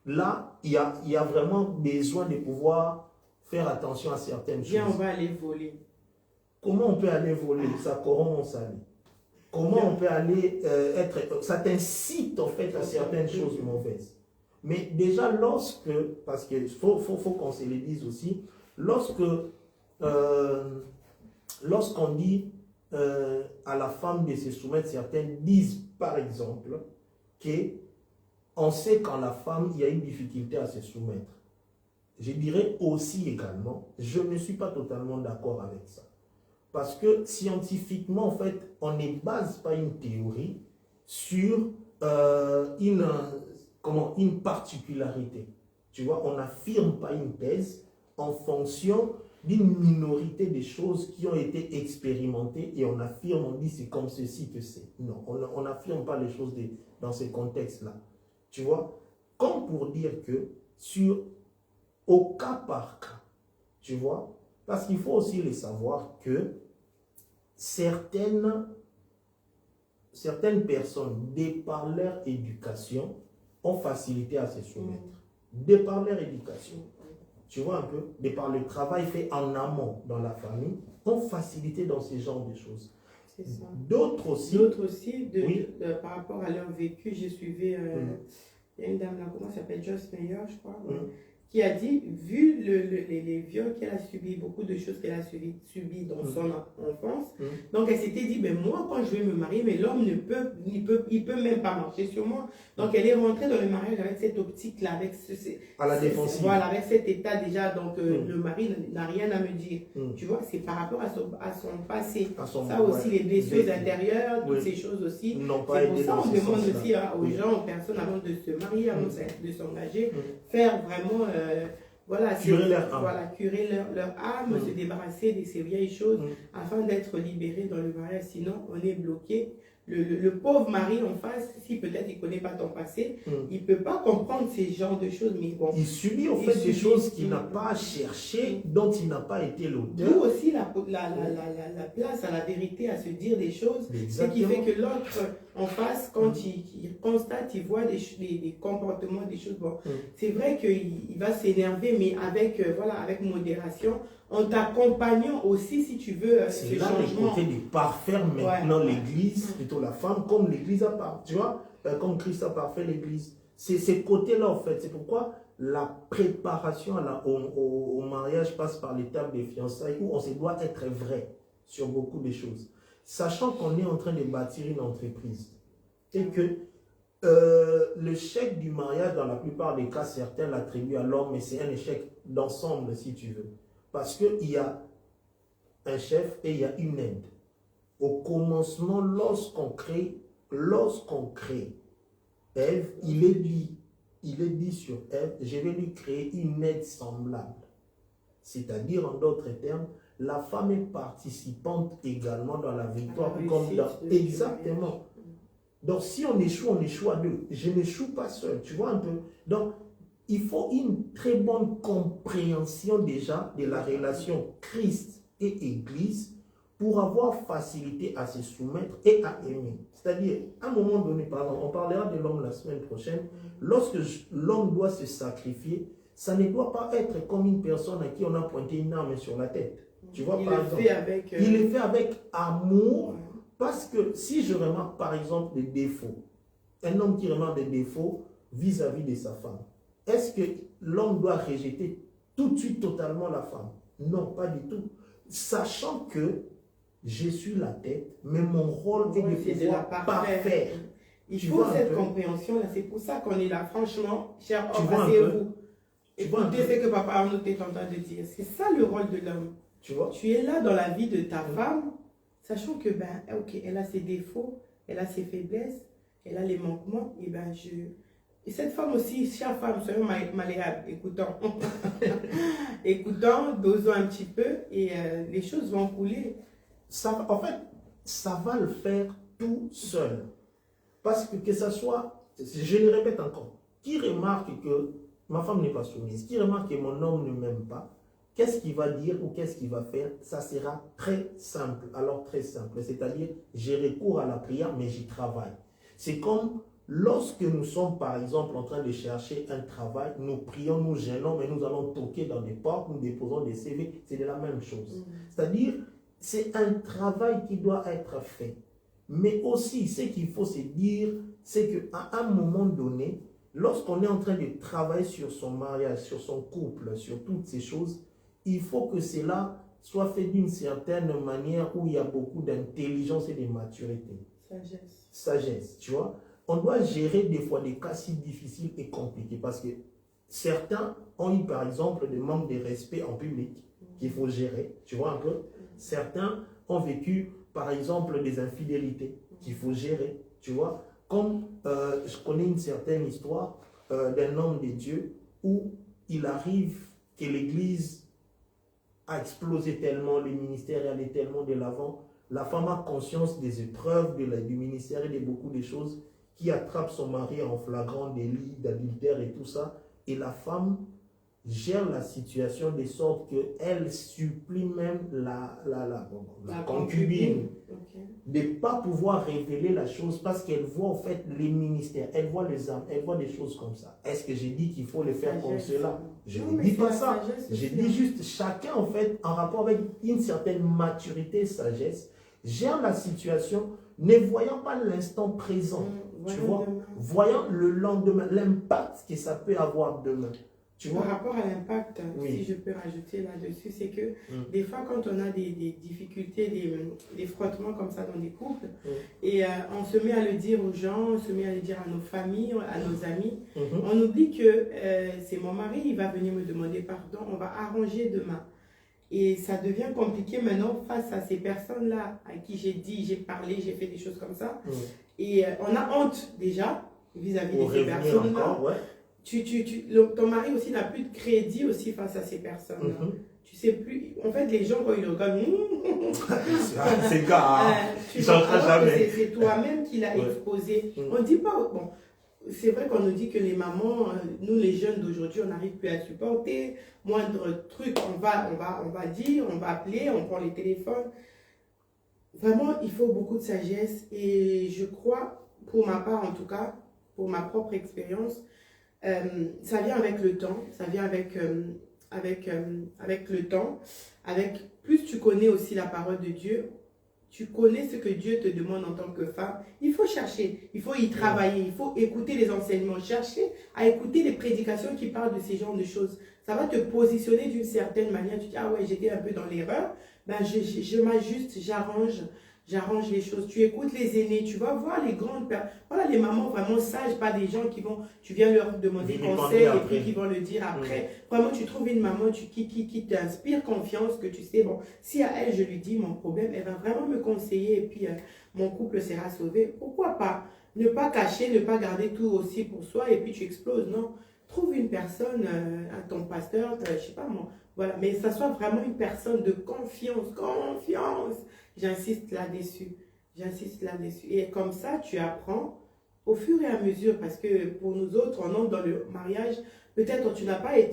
là, il y a vraiment besoin de pouvoir faire attention à certaines choses. Viens, on va aller voler. Comment on peut aller voler? Ça corrompt mon salut. Comment on peut aller ça t'incite en fait à certaines choses mauvaises. Mais déjà lorsque, parce qu'il faut qu'on se le dise aussi, lorsqu'on dit à la femme de se soumettre, certaines disent par exemple qu'on sait quand la femme il y a une difficulté à se soumettre. Je dirais aussi également, je ne suis pas totalement d'accord avec ça. Parce que scientifiquement, en fait, on ne base pas une théorie sur une particularité. Tu vois, on n'affirme pas une thèse en fonction d'une minorité des choses qui ont été expérimentées et on affirme, on dit c'est comme ceci que c'est. Non, on n'affirme pas les choses dans ces contextes-là. Tu vois, comme pour dire que au cas par cas, tu vois, parce qu'il faut aussi le savoir que certaines personnes, de par leur éducation, ont facilité à se soumettre. De par leur éducation. Tu vois un peu, de par le travail fait en amont dans la famille, ont facilité dans ce genre de choses. C'est ça. D'autres aussi, oui. Par rapport à leur vécu, j'ai suivi, il y a une dame là, comment ça s'appelle, Joyce Meyer, je crois, qui a dit, vu les viols qu'elle a subis, beaucoup de choses qu'elle a subies dans son enfance, donc elle s'était dit, ben moi, quand je vais me marier, mais l'homme il peut même pas marcher sur moi. Donc elle est rentrée dans le mariage avec cette optique-là, avec à la défensive. Voilà, avec cet état déjà, donc le mari n'a rien à me dire. Tu vois, c'est par rapport à son passé. Ça aussi, les blessures intérieures, toutes ces choses aussi. C'est pour ça qu'on demande aussi aux gens, aux personnes, avant de se marier, avant de s'engager, faire vraiment... curer leur âme, se débarrasser de ces vieilles choses afin d'être libéré dans le mariage. Sinon, on est bloqué. Le pauvre mari en face, si peut-être il ne connaît pas ton passé, il ne peut pas comprendre ces genres de choses. Mais bon, il subit en fait des choses qu'il n'a pas cherché, dont il n'a pas été l'auteur. D'où aussi la place à la vérité, à se dire des choses. Ce qui fait que l'autre en face, quand il constate, il voit des comportements, des choses. Bon, c'est vrai qu'il va s'énerver, mais avec modération, en t'accompagnant aussi, si tu veux, c'est là le côté de parfaire maintenant l'église, plutôt la femme, comme l'église a parfait, tu vois, comme Christ a parfait l'église. C'est ce côté-là, en fait. C'est pourquoi la préparation au mariage passe par l'étape des fiançailles, où on se doit être vrai sur beaucoup de choses. Sachant qu'on est en train de bâtir une entreprise. Et que l'échec du mariage, dans la plupart des cas, certains l'attribuent à l'homme, mais c'est un échec d'ensemble, si tu veux. Parce qu'il y a un chef et il y a une aide. Au commencement, lorsqu'on crée Ève, il est dit sur Ève, je vais lui créer une aide semblable. C'est-à-dire, en d'autres termes, la femme est participante également dans la victoire. Exactement. Donc, si on échoue à deux. Je n'échoue pas seul, tu vois un peu. Donc, il faut une très bonne compréhension déjà de la relation Christ et Église pour avoir facilité à se soumettre et à aimer. C'est-à-dire, à un moment donné, par exemple, on parlera de l'homme la semaine prochaine, lorsque l'homme doit se sacrifier, ça ne doit pas être comme une personne à qui on a pointé une arme sur la tête. Tu vois, par exemple, il le fait avec amour, parce que si je remarque par exemple des défauts, un homme qui remarque des défauts vis-à-vis de sa femme, est-ce que l'homme doit rejeter tout de suite totalement la femme? Non, pas du tout. Sachant que je suis la tête, mais mon rôle est de pouvoir parfaire. Il faut cette compréhension-là. C'est pour ça qu'on est là. Franchement, cher homme, asseyez-vous. Écoutez ce que papa Arnaud est en train de dire. C'est ça le rôle de l'homme. Tu es là dans la vie de ta femme, sachant que, ok, elle a ses défauts, elle a ses faiblesses, elle a les manquements, et cette femme aussi, chère femme, soyons malléables, écoutons. Écoutons, dosons un petit peu, et les choses vont couler. En fait, ça va le faire tout seul. Parce que ça soit, je le répète encore, qui remarque que ma femme n'est pas soumise, qui remarque que mon homme ne m'aime pas, qu'est-ce qu'il va dire ou qu'est-ce qu'il va faire? Ça sera très simple. Alors très simple, c'est-à-dire, j'ai recours à la prière, mais j'y travaille. C'est comme lorsque nous sommes, par exemple, en train de chercher un travail, nous prions, nous gênons, mais nous allons toquer dans des portes, nous déposons des CV, c'est de la même chose. C'est-à-dire, c'est un travail qui doit être fait. Mais aussi, ce qu'il faut se dire, c'est qu'à un moment donné, lorsqu'on est en train de travailler sur son mariage, sur son couple, sur toutes ces choses, il faut que cela soit fait d'une certaine manière où il y a beaucoup d'intelligence et de maturité. Sagesse, tu vois. On doit gérer des fois des cas si difficiles et compliqués parce que certains ont eu par exemple des manques de respect en public qu'il faut gérer, tu vois un peu. Certains ont vécu par exemple des infidélités qu'il faut gérer, tu vois. Comme je connais une certaine histoire d'un homme de Dieu où il arrive que l'Église a explosé tellement, le ministère est allé tellement de l'avant, la femme a conscience des épreuves du ministère et de beaucoup de choses, qui attrape son mari en flagrant délit, d'adultère et tout ça, et la femme gère la situation de sorte qu'elle supplie même la concubine de ne pas pouvoir révéler la chose parce qu'elle voit en fait les ministères, elle voit les âmes, elle voit des choses comme ça. Est-ce que j'ai dit qu'il faut le faire comme cela? Je ne dis pas ça. J'ai dit juste chacun en fait en rapport avec une certaine maturité et sagesse gère la situation ne voyant pas l'instant présent, tu vois, voyant le lendemain, l'impact que ça peut avoir demain. Tu vois? Par rapport à l'impact, si je peux rajouter là-dessus, c'est que des fois, quand on a des difficultés, des frottements comme ça dans des couples, et on se met à le dire aux gens, on se met à le dire à nos familles, à nos amis, on oublie que c'est mon mari, il va venir me demander pardon, on va arranger demain. Et ça devient compliqué maintenant face à ces personnes-là à qui j'ai dit, j'ai parlé, j'ai fait des choses comme ça. Et on a honte déjà vis-à-vis de ces personnes-là. Ton mari aussi n'a plus de crédit aussi face à ces personnes-là. Tu sais plus. En fait, les gens, quand ils le regardent, c'est gars, tu ne changeras jamais. C'est toi-même qui l'as exposé. On ne dit pas. Bon, c'est vrai qu'on nous dit que les mamans, nous les jeunes d'aujourd'hui, on n'arrive plus à supporter. Moindre truc, on va dire, on va appeler, on prend les téléphones. Vraiment, il faut beaucoup de sagesse. Et je crois, pour ma part en tout cas, pour ma propre expérience, ça vient avec le temps, ça vient avec le temps, plus tu connais aussi la parole de Dieu, tu connais ce que Dieu te demande en tant que femme, il faut chercher, il faut y travailler, il faut écouter les enseignements, chercher à écouter les prédications qui parlent de ces genres de choses. Ça va te positionner d'une certaine manière, tu dis, ah ouais, j'étais un peu dans l'erreur, je m'ajuste, j'arrange les choses. Tu écoutes les aînés, tu vas voir les grandes personnes. Voilà, les mamans vraiment sages, pas des gens qui vont, tu viens leur demander conseil et puis qui vont le dire après. Vraiment, tu trouves une maman qui t'inspire confiance, que tu sais, bon, si à elle, je lui dis mon problème, elle va vraiment me conseiller et puis mon couple sera sauvé. Pourquoi pas? Ne pas cacher, ne pas garder tout aussi pour soi et puis tu exploses, non. Trouve une personne, ton pasteur, je sais pas moi, voilà, mais ça soit vraiment une personne de confiance, J'insiste là-dessus. Et comme ça, tu apprends au fur et à mesure, parce que pour nous autres, on entre dans le mariage, peut-être tu n'as pas eu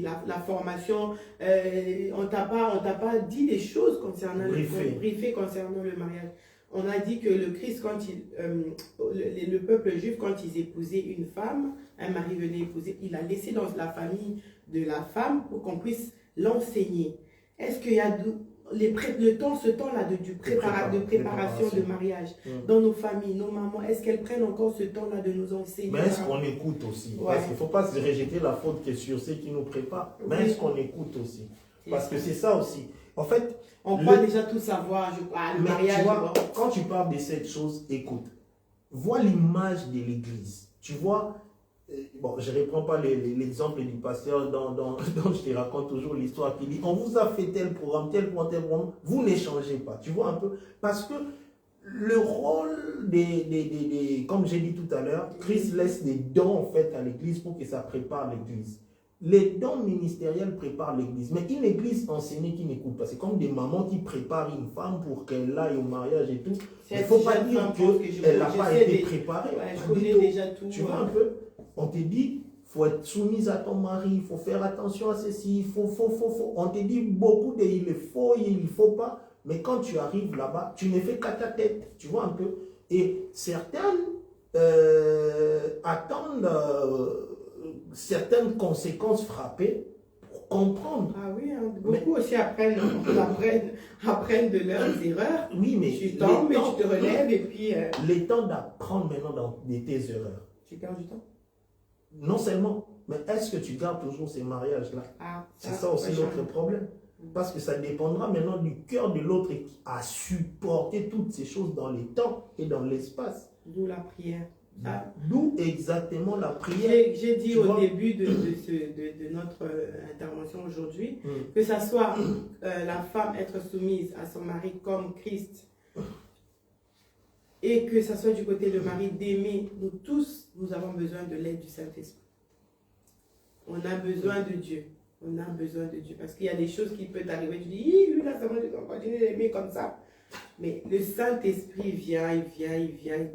la formation, on t'a pas dit des choses concernant briefé concernant le mariage. on a dit que le Christ, quand le peuple juif, quand ils épousaient une femme, un mari venait épouser, il a laissé dans la famille de la femme pour qu'on puisse l'enseigner. Est-ce qu'il y a ce temps-là de préparation de mariage dans nos familles, nos mamans, est-ce qu'elles prennent encore ce temps-là de nous enseigner? Mais est-ce qu'on écoute aussi? Parce qu'il ne faut pas se rejeter la faute qui est sur ceux qui nous préparent. Mais est-ce qu'on écoute aussi? Parce que c'est ça aussi. En fait, on croit déjà tout savoir. Le mariage. Tu vois, quand tu parles de cette chose, écoute. Vois l'image de l'église. Tu vois, bon, je ne reprends pas l'exemple du pasteur dont je te raconte toujours l'histoire qui dit on vous a fait tel programme, vous n'échangez pas. Tu vois un peu? Parce que le rôle comme j'ai dit tout à l'heure, Christ laisse des dons en fait à l'église pour que ça prépare l'église. Les dons ministériels préparent l'église, mais une église enseignée qui n'écoute pas, c'est comme des mamans qui préparent une femme pour qu'elle aille au mariage et tout. Il ne faut pas dire qu'elle n'a pas été préparée. Ouais, je connais déjà tout. Tu vois un peu? On te dit, il faut être soumise à ton mari, il faut faire attention à ceci, il faut. On te dit beaucoup de il faut, il ne faut pas, mais quand tu arrives là-bas, tu ne fais qu'à ta tête. Tu vois un peu? Et certaines attendent certaines conséquences frappées pour comprendre. Ah oui, hein. Beaucoup aussi apprennent de leurs erreurs. Oui, mais tu tombes, mais tu te relèves et puis... Les temps d'apprendre maintenant de tes erreurs. Tu perds du temps? Non seulement, mais est-ce que tu gardes toujours ces mariages-là? C'est ça aussi l'autre problème. Parce que ça dépendra maintenant du cœur de l'autre à supporter toutes ces choses dans les temps et dans l'espace. D'où la prière. D'où exactement la prière. J'ai dit au début de notre intervention aujourd'hui que ça soit la femme être soumise à son mari comme Christ et que ça soit du côté de mari d'aimer. Nous tous, nous avons besoin de l'aide du Saint-Esprit. On a besoin de Dieu. On a besoin de Dieu parce qu'il y a des choses qui peuvent arriver. Tu dis, lui là, ça va, je dois continuer d'aimer comme ça. Mais le Saint-Esprit vient, il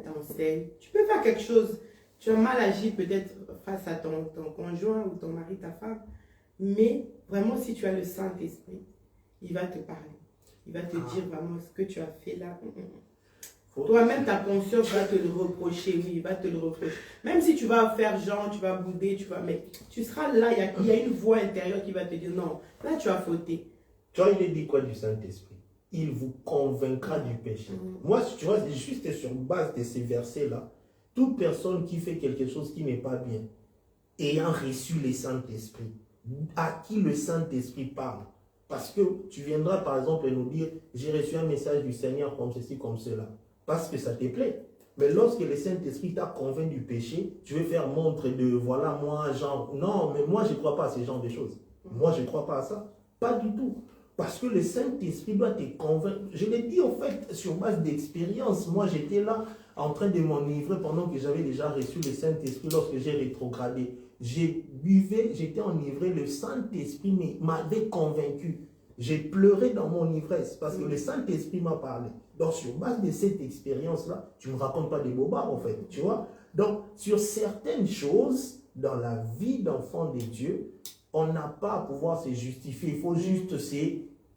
t'enseigne. Tu peux faire quelque chose. Tu as mal agi peut-être face à ton conjoint ou ton mari, ta femme. Mais vraiment, si tu as le Saint-Esprit, il va te parler. Il va te dire vraiment ce que tu as fait là. Toi-même, ta conscience va te le reprocher. Oui, il va te le reprocher. Même si tu vas faire genre, tu vas bouder, mais tu seras là. Il y a une voix intérieure qui va te dire non, là tu as fauté. Tu vois, il est dit quoi du Saint-Esprit? Il vous convaincra du péché. Moi, tu vois, juste sur base de ces versets-là, toute personne qui fait quelque chose qui n'est pas bien, ayant reçu le Saint-Esprit, à qui le Saint-Esprit parle. Parce que tu viendras par exemple nous dire, j'ai reçu un message du Seigneur comme ceci, comme cela. Parce que ça te plaît. Mais lorsque le Saint-Esprit t'a convaincu du péché, tu veux faire montre de, voilà, moi, genre, non, mais moi, je ne crois pas à ce genre de choses. Moi, je ne crois pas à ça. Pas du tout. Parce que le Saint-Esprit doit te convaincre. Je l'ai dit en fait sur base d'expérience. Moi, j'étais là en train de m'enivrer pendant que j'avais déjà reçu le Saint-Esprit lorsque j'ai rétrogradé. J'ai buvé, j'étais enivré. Le Saint-Esprit m'avait convaincu. J'ai pleuré dans mon ivresse parce que le Saint-Esprit m'a parlé. Donc, sur base de cette expérience-là, tu ne me racontes pas des bobards en fait. Tu vois? Donc, sur certaines choses dans la vie d'enfant de Dieu, on n'a pas à pouvoir se justifier. Il faut juste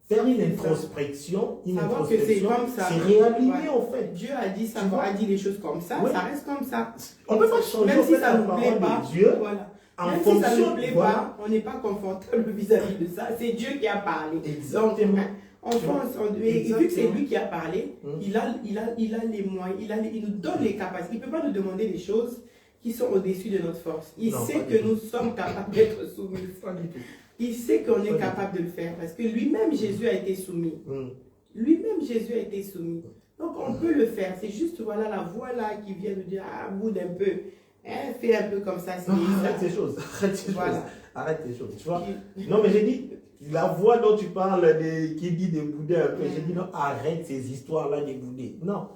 faire une introspection. C'est réaligner en fait. Dieu a dit ça, a dit les choses comme ça, ça reste comme ça. On ne peut pas changer même si ça ne nous plaît pas. Dieu. Voilà. Même si ça ne nous plaît pas, on n'est pas confortable vis-à-vis de ça. C'est Dieu qui a parlé. Exactement. Vu que c'est lui qui a parlé, il a les moyens, il nous donne les capacités. Il ne peut pas nous demander des choses qui sont au-dessus de notre force. Il sait que nous sommes capables d'être soumis. Il sait qu'on est capable de le faire parce que lui-même, Jésus a été soumis. Lui-même, Jésus a été soumis. Donc, on peut le faire. C'est juste, voilà, la voix là qui vient nous dire, boude un peu. Fais un peu comme ça. Arrête ces choses. Arrête ces choses. Tu vois? Non, mais j'ai dit, la voix dont tu parles, qui dit de bouder un peu, j'ai dit non, arrête ces histoires-là de bouder. Non.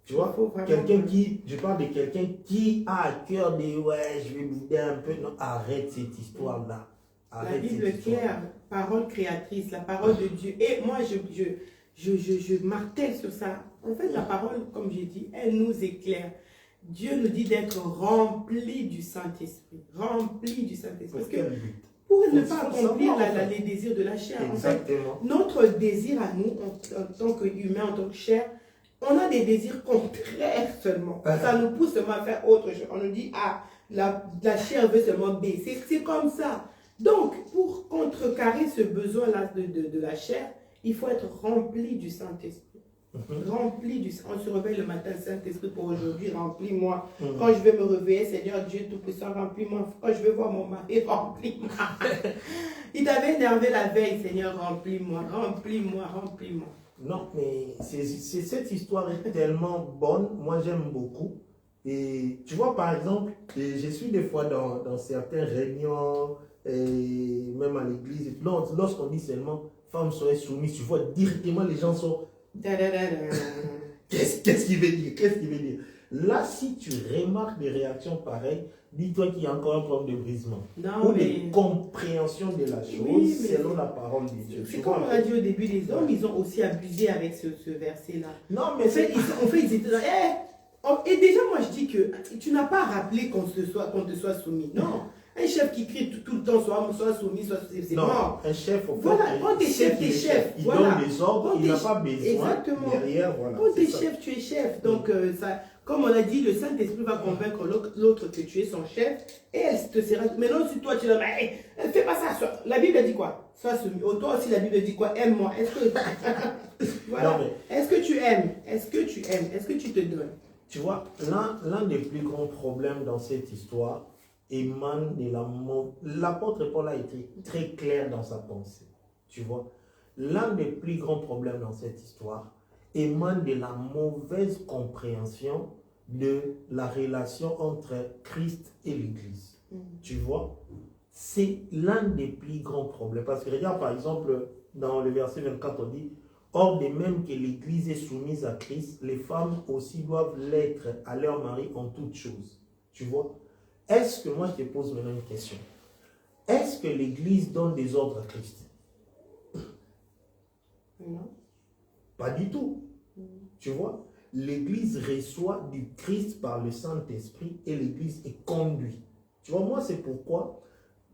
Tu vois, je parle de quelqu'un qui a à cœur de, ouais, je vais bouder un peu. Non, arrête cette histoire-là. La Bible est claire, parole créatrice, la parole de Dieu. Et moi, je martèle sur ça. En fait, la parole, comme j'ai dit, elle nous éclaire. Dieu nous dit d'être rempli du Saint-Esprit. Rempli du Saint-Esprit. Parce que pour ne pas accomplir les désirs de la chair. Exactement. En fait, notre désir à nous, en tant qu'humain, en tant que chair, on a des désirs contraires seulement. Ça nous pousse seulement à faire autre chose. On nous dit, ah, la chair veut seulement baisser. C'est comme ça. Donc, pour contrecarrer ce besoin-là de la chair, il faut être rempli du Saint-Esprit. Rempli du Saint-Esprit. On se réveille le matin, Saint-Esprit, pour aujourd'hui, remplis-moi. Quand je vais me réveiller, Seigneur Dieu Tout-Puissant, remplis-moi. Quand je vais voir mon mari, remplis-moi. Il t'avait énervé la veille, Seigneur, remplis-moi, remplis-moi, remplis-moi. Non, mais cette histoire est tellement bonne. Moi, j'aime beaucoup. Et tu vois, par exemple, je suis des fois dans certaines réunions, et même à l'église. Lorsqu'on dit seulement femme soyez soumise, tu vois directement les gens sont. Qu'est-ce qu'il veut dire? Qu'est-ce qu'il veut dire? Là, si tu remarques des réactions pareilles, dis-toi qu'il y a encore un problème de brisement. Non, ou de compréhension de la chose oui, selon la parole de Dieu. C'est comme on a dit au début, les hommes, ils ont aussi abusé avec ce verset-là. Non, mais c'est. En fait, ils étaient dans. Et déjà, moi, je dis que tu n'as pas rappelé qu'on te soit soumis. Non. Un chef qui crie tout le temps, soit soumis, soit c'est non, mort. Un chef, au fait, voilà, quand tu es chef, tu es chef. Il voilà. donne des ordres, il n'a pas besoin. Exactement. Derrière, voilà. Quand tu es chef, tu es chef. Donc, ça, comme on a dit, le Saint-Esprit va convaincre l'autre que tu es son chef et elle te sera. Maintenant, si toi, tu es là, mais fais pas ça. La Bible dit quoi? Sois soumis. Toi aussi, la Bible dit quoi? Aime-moi. Est-ce que. voilà. Est-ce que tu aimes? Est-ce que tu aimes? Est-ce que tu te donnes? Tu vois, l'un des plus grands problèmes dans cette histoire émane de l'apôtre Paul a été très clair dans sa pensée. Tu vois, l'un des plus grands problèmes dans cette histoire émane de la mauvaise compréhension de la relation entre Christ et l'Église. Tu vois, c'est l'un des plus grands problèmes. Parce que regarde par exemple, dans le verset 24, on dit « Or, de même que l'Église est soumise à Christ, les femmes aussi doivent l'être à leur mari en toutes choses. » Tu vois? Est-ce que, moi je te pose maintenant une question, est-ce que l'Église donne des ordres à Christ? Non. Pas du tout. Tu vois, l'Église reçoit du Christ par le Saint-Esprit et l'Église est conduite. Tu vois, moi c'est pourquoi,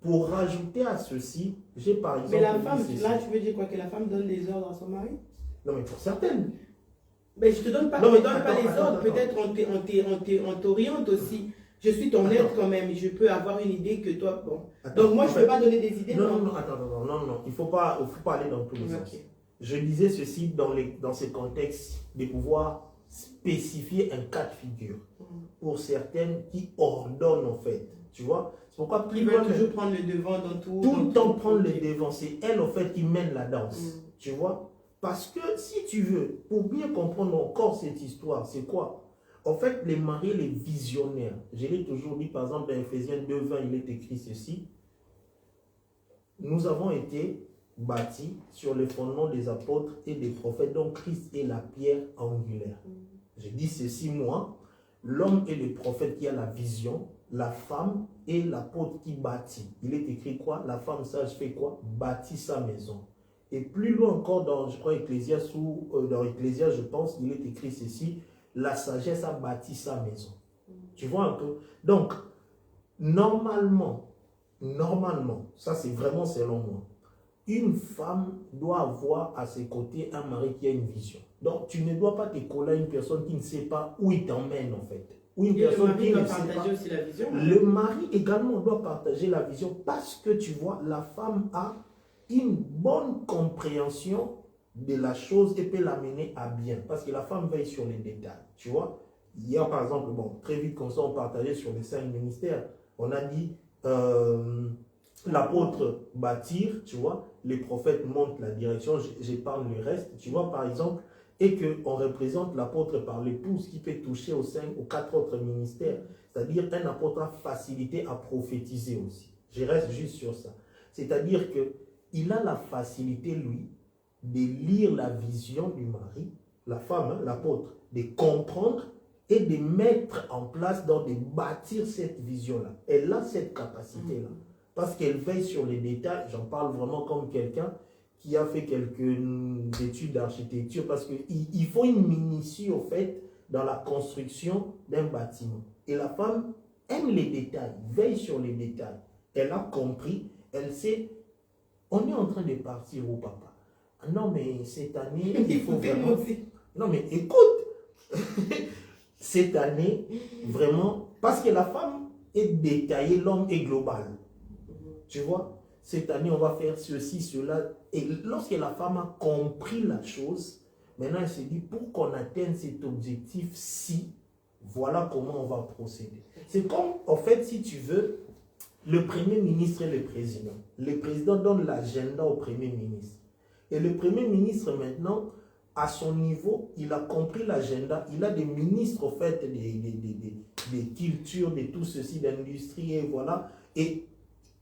pour rajouter à ceci, j'ai par exemple... Mais la femme, là tu veux dire quoi? Que la femme donne des ordres à son mari? Non mais pour certaines. Mais je te donne pas, les ordres, peut-être on t'oriente aussi. Je suis ton aide quand même, et je peux avoir une idée que toi, bon. Donc moi, je ne peux pas donner des idées. Non, il ne faut pas aller dans tous les sens. Je disais ceci dans ce contexte de pouvoir spécifier un cas de figure pour certaines qui ordonnent en fait. Tu vois, c'est pourquoi ils veulent toujours prendre le devant dans tout. Tout le temps prendre le devant, c'est elle en fait qui mène la danse. Tu vois, parce que si tu veux, pour bien comprendre encore cette histoire, c'est quoi? En fait, les maris, les visionnaires, je l'ai toujours dit, par exemple, dans Ephésiens 2:20, il est écrit ceci. Nous avons été bâtis sur le fondement des apôtres et des prophètes, dont Christ est la pierre angulaire. Je dis ceci, moi, l'homme est le prophète qui a la vision, la femme est l'apôtre qui bâtit. Il est écrit quoi? La femme sage fait quoi? Bâtit sa maison. Et plus loin encore, dans, je crois, Ecclésias, dans Ecclésias, je pense, il est écrit ceci. La sagesse a bâti sa maison. Tu vois un peu? Donc, normalement, ça c'est vraiment selon moi, une femme doit avoir à ses côtés un mari qui a une vision. Donc, tu ne dois pas te coller à une personne qui ne sait pas où il t'emmène en fait. Ou une personne qui ne sait pas. Aussi la vision, hein? Le mari également doit partager la vision parce que tu vois, la femme a une bonne compréhension de la chose et peut l'amener à bien. Parce que la femme veille sur les détails. Tu vois, hier par exemple, bon, très vite comme ça, on partageait sur les 5 ministères. On a dit l'apôtre bâtir, tu vois, les prophètes montrent la direction, j'épargne le reste. Tu vois, par exemple, et qu'on représente l'apôtre par l'épouse qui peut toucher aux 4 autres ministères. C'est-à-dire qu'un apôtre a facilité à prophétiser aussi. Je reste juste sur ça. C'est-à-dire qu'il a la facilité, lui, de lire la vision du mari, la femme, hein, l'apôtre, de comprendre et de mettre en place, de bâtir cette vision-là. Elle a cette capacité-là. Parce qu'elle veille sur les détails. J'en parle vraiment comme quelqu'un qui a fait quelques études d'architecture. Parce qu'il faut une minutie, au fait, dans la construction d'un bâtiment. Et la femme aime les détails, veille sur les détails. Elle a compris, elle sait, on est en train de partir où, papa? Non, mais cette année, il faut vraiment... Non, mais écoute, cette année, vraiment, parce que la femme est détaillée, l'homme est global. Tu vois, cette année, on va faire ceci, cela. Et lorsque la femme a compris la chose, maintenant, elle se dit, pour qu'on atteigne cet objectif-ci, voilà comment on va procéder. C'est comme, en fait, si tu veux, le Premier ministre et le président. Le président donne l'agenda au Premier ministre. Et le Premier ministre, maintenant, à son niveau, il a compris l'agenda. Il a des ministres, en fait, des cultures, de tout ceci, d'industrie, et voilà. Et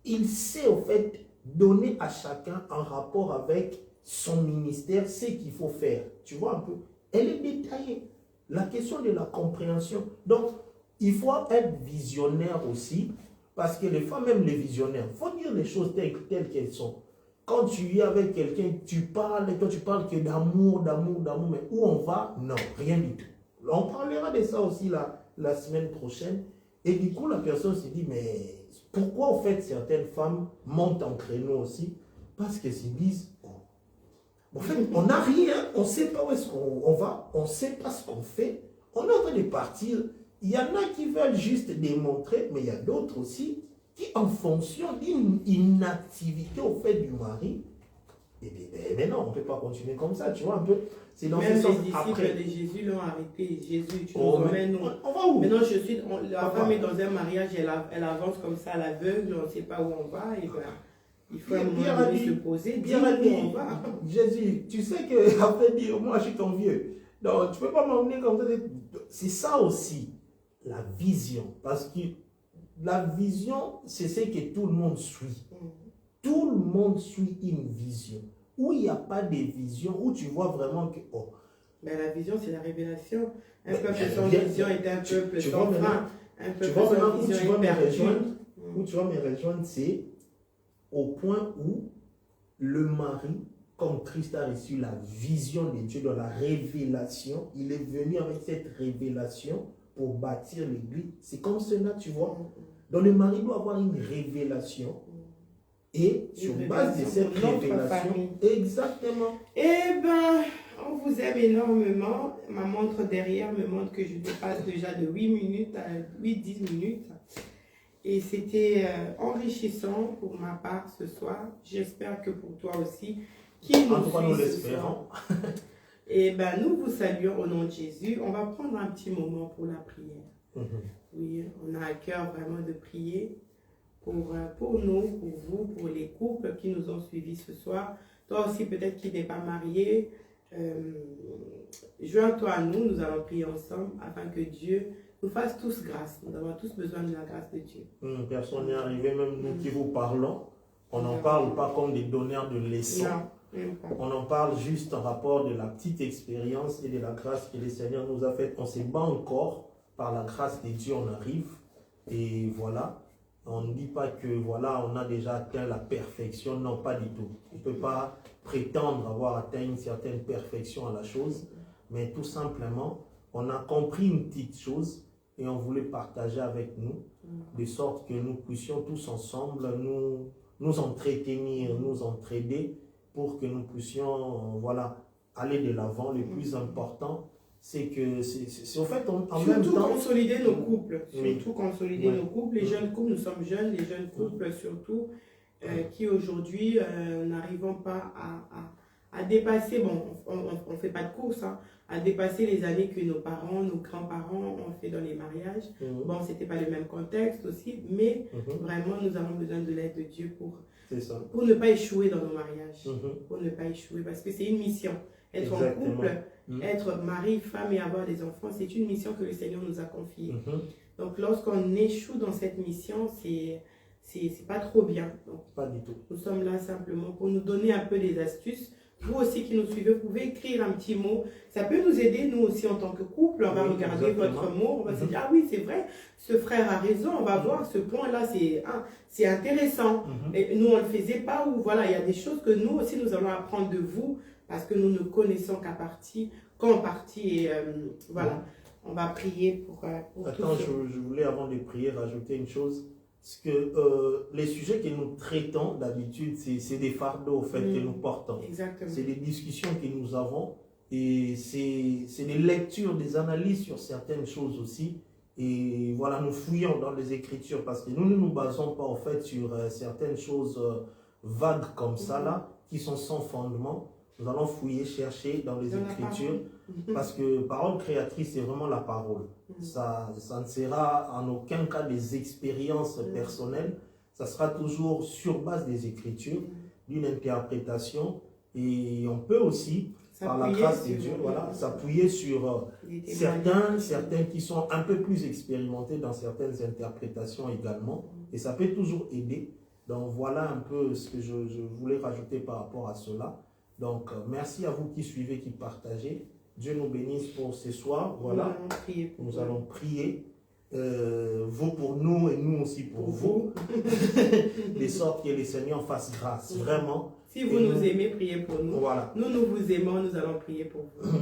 il sait, en fait, donner à chacun en rapport avec son ministère ce qu'il faut faire. Tu vois un peu? Elle est détaillée. La question de la compréhension. Donc, il faut être visionnaire aussi, parce que les femmes aiment les visionnaires. Il faut dire les choses telles qu'elles sont. Quand tu es avec quelqu'un, tu parles, et toi tu parles que d'amour, mais où on va? Non, rien du tout. On parlera de ça aussi la semaine prochaine. Et du coup, la personne se dit, mais pourquoi en fait certaines femmes montent en créneau aussi? Parce qu'elles se disent, en fait, on n'a rien, on ne sait pas où est-ce qu'on va, on ne sait pas ce qu'on fait, on est en train de partir. Il y en a qui veulent juste démontrer, mais il y a d'autres aussi qui, en fonction d'une inactivité au fait du mari, mais non, on ne peut pas continuer comme ça, tu vois un peu. C'est dans Même ce sens. les disciples Après, de Jésus l'ont arrêté. Jésus, tu nous oh, emmènes. on va où? Maintenant, la femme est dans un mariage, elle avance comme ça à l'aveugle, on ne sait pas où on va. Et ben, il faut à un moment donné se poser, dire où on va. Jésus, tu sais que après dire, moi je suis ton vieux. Donc, tu ne peux pas m'emmener comme ça. C'est ça aussi, la vision. Parce que la vision, c'est ce que tout le monde suit. Tout le monde suit une vision. Où il n'y a pas de vision, où tu vois vraiment que... Oh. Mais la vision, c'est la révélation. Un peuple sans vision est un peuple sans frein. Un peuple sans vision est perdu. Où tu vas me rejoindre, c'est au point où le mari, comme Christ a reçu la vision de Dieu dans la révélation, il est venu avec cette révélation pour bâtir l'église. C'est comme cela, tu vois. Donc le mari doit avoir une révélation. Et sur base de cette révélation, exactement. Eh bien, on vous aime énormément. Ma montre derrière me montre que je dépasse déjà de 8 minutes à 8-10 minutes. Et c'était enrichissant pour ma part ce soir. J'espère que pour toi aussi. En tout cas, nous l'espérons. Et bien, nous vous saluons au nom de Jésus. On va prendre un petit moment pour la prière. Oui, on a à cœur vraiment de prier. Pour nous, pour vous, pour les couples qui nous ont suivis ce soir. Toi aussi, peut-être qui n'es pas marié, joins-toi à nous, nous allons prier ensemble afin que Dieu nous fasse tous grâce. Nous avons tous besoin de la grâce de Dieu. Personne n'est arrivé, même nous qui vous parlons, on n'en parle pas comme des donneurs de leçons. Non, même pas. On en parle juste en rapport de la petite expérience et de la grâce que le Seigneur nous a faite. On se bat encore, par la grâce de Dieu, on arrive. Et voilà. On ne dit pas que voilà, on a déjà atteint la perfection. Non, pas du tout. On ne peut pas prétendre avoir atteint une certaine perfection à la chose. Mais tout simplement, on a compris une petite chose et on voulait partager avec nous, de sorte que nous puissions tous ensemble nous entretenir, nous entraider pour que nous puissions voilà, aller de l'avant. Le plus important, c'est que, c'est au fait, en même temps... Surtout consolider nos couples. Oui. Surtout consolider nos couples. Les jeunes couples, nous sommes jeunes, les jeunes couples surtout, qui aujourd'hui n'arrivons pas à dépasser, bon, on ne fait pas de course, hein, à dépasser les années que nos parents, nos grands-parents ont fait dans les mariages. Bon, ce n'était pas le même contexte aussi, mais vraiment, nous avons besoin de l'aide de Dieu pour ne pas échouer dans nos mariages. Pour ne pas échouer, parce que c'est une mission. Être en couple, être mari, femme et avoir des enfants, c'est une mission que le Seigneur nous a confiée. Donc, lorsqu'on échoue dans cette mission, c'est pas trop bien. Donc, pas du tout. Nous sommes là simplement pour nous donner un peu des astuces. Vous aussi qui nous suivez, vous pouvez écrire un petit mot. Ça peut nous aider, nous aussi, en tant que couple. On va regarder votre mot, on va se dire, ah oui, c'est vrai, ce frère a raison, on va voir ce point-là, c'est intéressant. Et nous, on ne le faisait pas, ou voilà, il y a des choses que nous aussi, nous allons apprendre de vous, parce que nous ne connaissons qu'en partie, et voilà, on va prier pour Attends, je voulais, avant de prier, rajouter une chose. Parce que les sujets que nous traitons d'habitude, c'est des fardeaux au fait, que nous portons. Exactement. C'est des discussions que nous avons Et c'est des lectures, des analyses sur certaines choses aussi. Et voilà, nous fouillons dans les Écritures parce que nous ne nous basons pas en fait sur certaines choses vagues comme ça là, qui sont sans fondement. Nous allons fouiller, chercher dans les Écritures parce que parole créatrice, c'est vraiment la parole. Ça ne sera en aucun cas des expériences personnelles. Ça sera toujours sur base des Écritures, d'une interprétation. Et on peut aussi, par la grâce de Dieu, voilà, s'appuyer sur certains qui sont un peu plus expérimentés dans certaines interprétations également. Et ça peut toujours aider. Donc voilà un peu ce que je voulais rajouter par rapport à cela. Donc merci à vous qui suivez, qui partagez. Dieu nous bénisse pour ce soir. Voilà, nous allons prier. Vous pour nous et nous aussi pour vous. De sorte que le Seigneur fasse grâce, vraiment. Si vous nous aimez, priez pour nous. Voilà. Nous vous aimons, nous allons prier pour vous.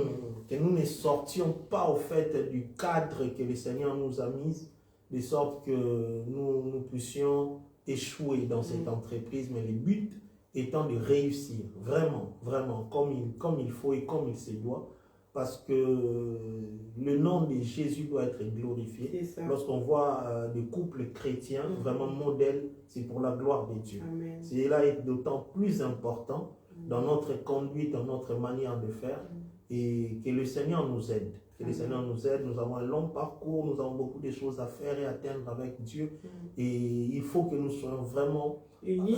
Que nous ne sortions pas au fait du cadre que le Seigneur nous a mis, de sorte que nous puissions échouer dans cette entreprise, mais le but étant de réussir, vraiment, vraiment, comme il faut et comme il se doit, parce que le nom de Jésus doit être glorifié. Lorsqu'on voit des couples chrétiens vraiment modèles, c'est pour la gloire de Dieu. Cela est d'autant plus important dans notre conduite, dans notre manière de faire, et que le Seigneur nous aide. Que le Seigneur nous aide. Nous avons un long parcours, nous avons beaucoup de choses à faire et à atteindre avec Dieu, et il faut que nous soyons vraiment unis,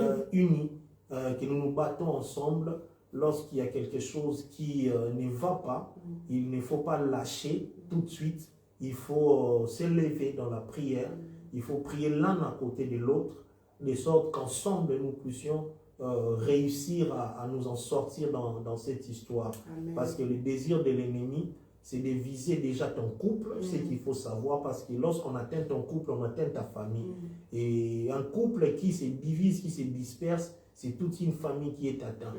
que nous nous battons ensemble. Lorsqu'il y a quelque chose qui ne va pas, il ne faut pas lâcher tout de suite. Il faut s'élever dans la prière. Il faut prier l'un à côté de l'autre, de sorte qu'ensemble nous puissions réussir à nous en sortir dans cette histoire. Amen. Parce que le désir de l'ennemi, c'est de viser déjà ton couple, c'est qu'il faut savoir, parce que lorsqu'on atteint ton couple, on atteint ta famille. Et un couple qui se divise, qui se disperse, c'est toute une famille qui est atteinte.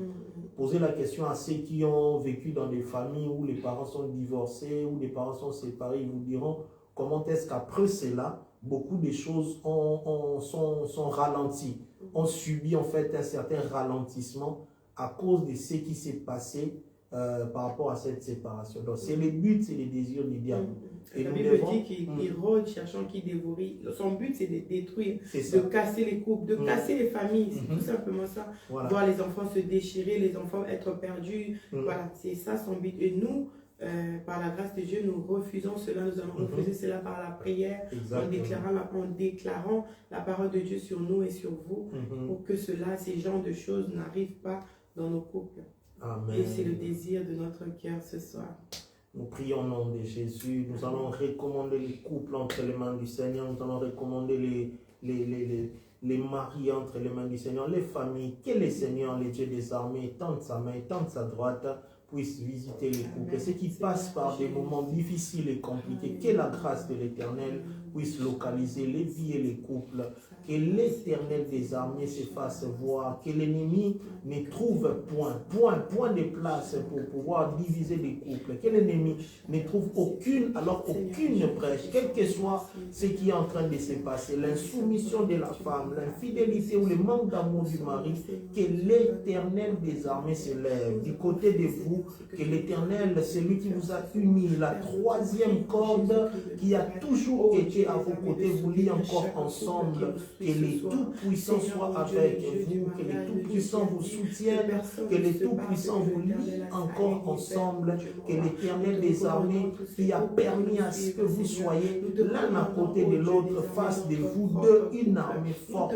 Posez la question à ceux qui ont vécu dans des familles où les parents sont divorcés, où les parents sont séparés, ils vous diront comment est-ce qu'après cela, beaucoup de choses sont ralenties. On subit en fait un certain ralentissement à cause de ce qui s'est passé par rapport à cette séparation. Donc c'est le but, c'est le désir du diable. Et la Bible dit qu'il rôde, cherchant qui dévore. Son but, c'est de détruire, de casser les couples, de casser les familles. C'est tout simplement ça. Voilà. Voir les enfants se déchirer, les enfants être perdus. Voilà, c'est ça son but. Et nous, par la grâce de Dieu, nous refusons cela. Nous allons refuser cela par la prière, en déclarant la parole de Dieu sur nous et sur vous, pour que cela, ces genres de choses n'arrivent pas dans nos couples. Amen. Et c'est le désir de notre cœur ce soir. Nous prions au nom de Jésus. Nous allons recommander les couples entre les mains du Seigneur. Nous allons recommander les maris entre les mains du Seigneur, les familles. Que le Seigneur, le Dieu des armées, tende sa main, tende sa droite, puisse visiter les couples. Ceux qui passent par des moments difficiles et compliqués, que la grâce de l'Éternel puisse localiser les vies et les couples. Que l'Éternel des armées se fasse voir, que l'ennemi ne trouve point de place pour pouvoir diviser les couples, que l'ennemi ne trouve aucune brèche, quel que soit ce qui est en train de se passer, l'insoumission de la femme, l'infidélité ou le manque d'amour du mari, que l'Éternel des armées se lève du côté de vous, que l'Éternel, celui qui vous a uni, la troisième corde qui a toujours été à vos côtés, vous lie encore ensemble. Que les Tout-Puissants soient avec vous, que les Tout-Puissants vous soutiennent, que les Tout-Puissants vous lient encore ensemble, que l'Éternel des armées qui a permis à ce que vous soyez l'un à côté de l'autre fasse de vous deux une armée forte.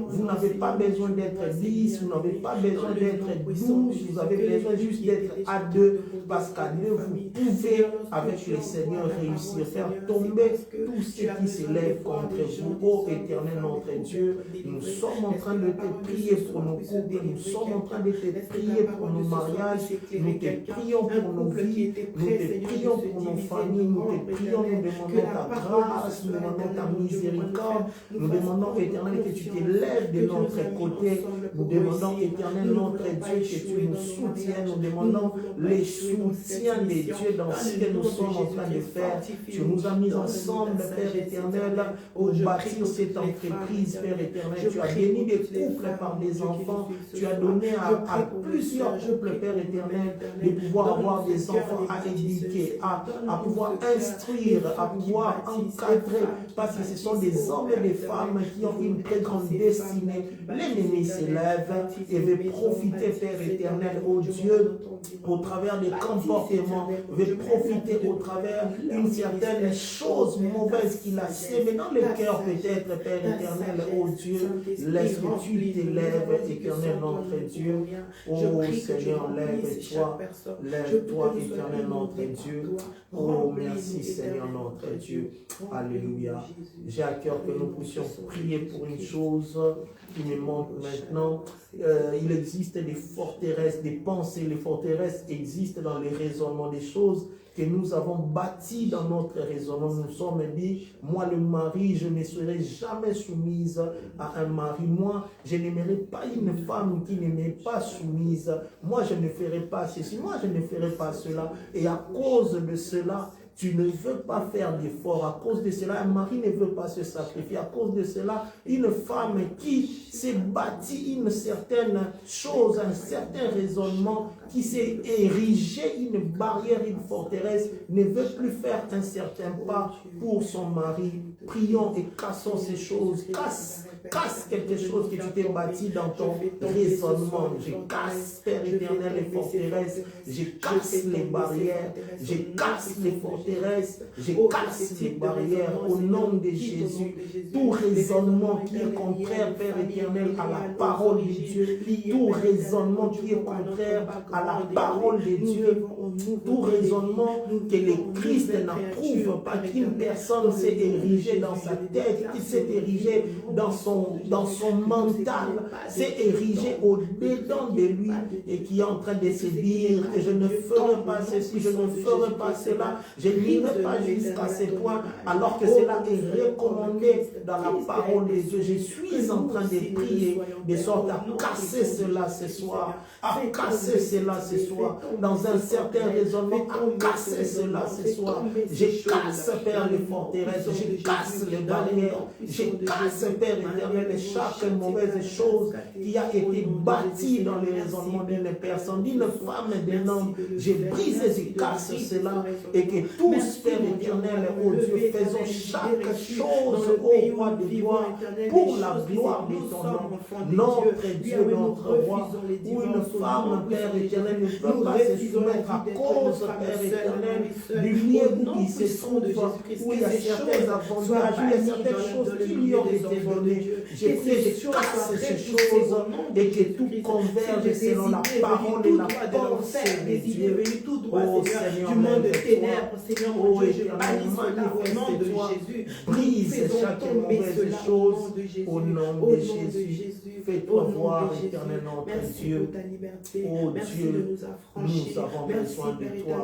Vous n'avez pas besoin d'être 10, vous n'avez pas besoin d'être 12, vous avez besoin juste d'être à deux, parce qu'à deux vous pouvez avec le Seigneur réussir, faire tomber tout ce qui s'élève contre vous, ô Éternel notre Dieu. Nous sommes en train de te prier pour nos couples, nous sommes en train de te prier pour nos mariages, nous te prions pour nos vies, nous te prions pour nos familles, nous te prions, nous demandons ta grâce, nous demandons ta miséricorde, nous demandons, Éternel, que tu te lèves de notre côté, nous demandons, Éternel notre Dieu, que tu nous soutiennes, nous demandons le soutien de Dieu dans ce que nous sommes en train de faire. Tu nous as mis ensemble, Père éternel, pour bâtir cette entreprise, Père éternel. Tu as béni des couples par des enfants, tu as donné à plusieurs couples, Père éternel, de pouvoir avoir des enfants à éduquer, à pouvoir instruire, à pouvoir encadrer, parce que ce sont des hommes et des femmes qui ont une très grande destinée. L'ennemi s'élève et veut profiter, Père éternel, oh Dieu, au travers des comportements, veut profiter au travers d'une certaine chose mauvaise qu'il a sémée dans le cœur peut-être, Père éternel, oh Dieu, laisse que tu t'élèves, éternel notre Dieu, oh Seigneur, lève-toi, lève-toi, éternel notre Dieu, oh merci Seigneur notre Dieu, alléluia. J'ai à cœur que nous puissions prier pour une chose qui me manque maintenant. Il existe des forteresses, des pensées, les forteresses existent dans les raisonnements des choses que nous avons bâties dans notre raisonnement. Nous nous sommes dit, moi le mari, je ne serai jamais soumise à un mari. Moi, je n'aimerai pas une femme qui ne m'est pas soumise. Moi, je ne ferai pas ceci. Moi, je ne ferai pas cela. Et à cause de cela, tu ne veux pas faire d'efforts. À cause de cela, un mari ne veut pas se sacrifier. À cause de cela, une femme qui s'est bâtie une certaine chose, un certain raisonnement, qui s'est érigé une barrière, une forteresse, ne veut plus faire un certain pas pour son mari. Prions et cassons ces choses. Casse quelque chose que tu t'es bâti dans ton raisonnement. Je casse, Père éternel, les forteresses. Je casse les barrières. Je casse les forteresses. Je casse les barrières au nom de Jésus. Tout raisonnement qui est contraire, Père éternel, à la parole de Dieu. Tout raisonnement qui est contraire à la parole de Dieu. Tout raisonnement que le Christ n'approuve pas, qu'une personne s'est érigée dans sa tête, qu'il s'est érigé dans son mental, s'est érigé au-dedans de lui et qui est en train de se dire que je ne ferai pas ceci, je ne ferai pas cela, je n'irai pas jusqu'à ce point, alors que cela est recommandé dans la parole de Dieu. Je suis en train de prier de sorte à casser cela ce soir, à casser cela ce soir, dans un certain raisonnement, à casser cela ce soir. Je casse, Père, les forteresses, je casse les barrières, je casse, Père éternel, chaque mauvaise chose qui a été bâtie dans les raisonnements d'une personne, d'une femme, d'un homme. Je brise et je casse cela et que tous, Père éternel, oh Dieu, faisons chaque chose, ô roi de gloire, pour la gloire de ton nom. Notre Dieu, notre roi, où une femme, Père éternel, ne peut pas se soumettre à cause, Père éternel, du lieu où il se trouve, où il y a certains avantages, où il y a certaines choses qui lui ont été données. Je prie, je casse ces choses et que tout converge selon la parole et la pensée de Dieu. Oh Seigneur, du monde de ténèbres, Seigneur mon Dieu, je bannis cela au nom de Jésus. Brise chaque mauvaise chose au nom de Jésus. Fais-toi voir, éternel notre Dieu. Oh Dieu, nous avons besoin de toi.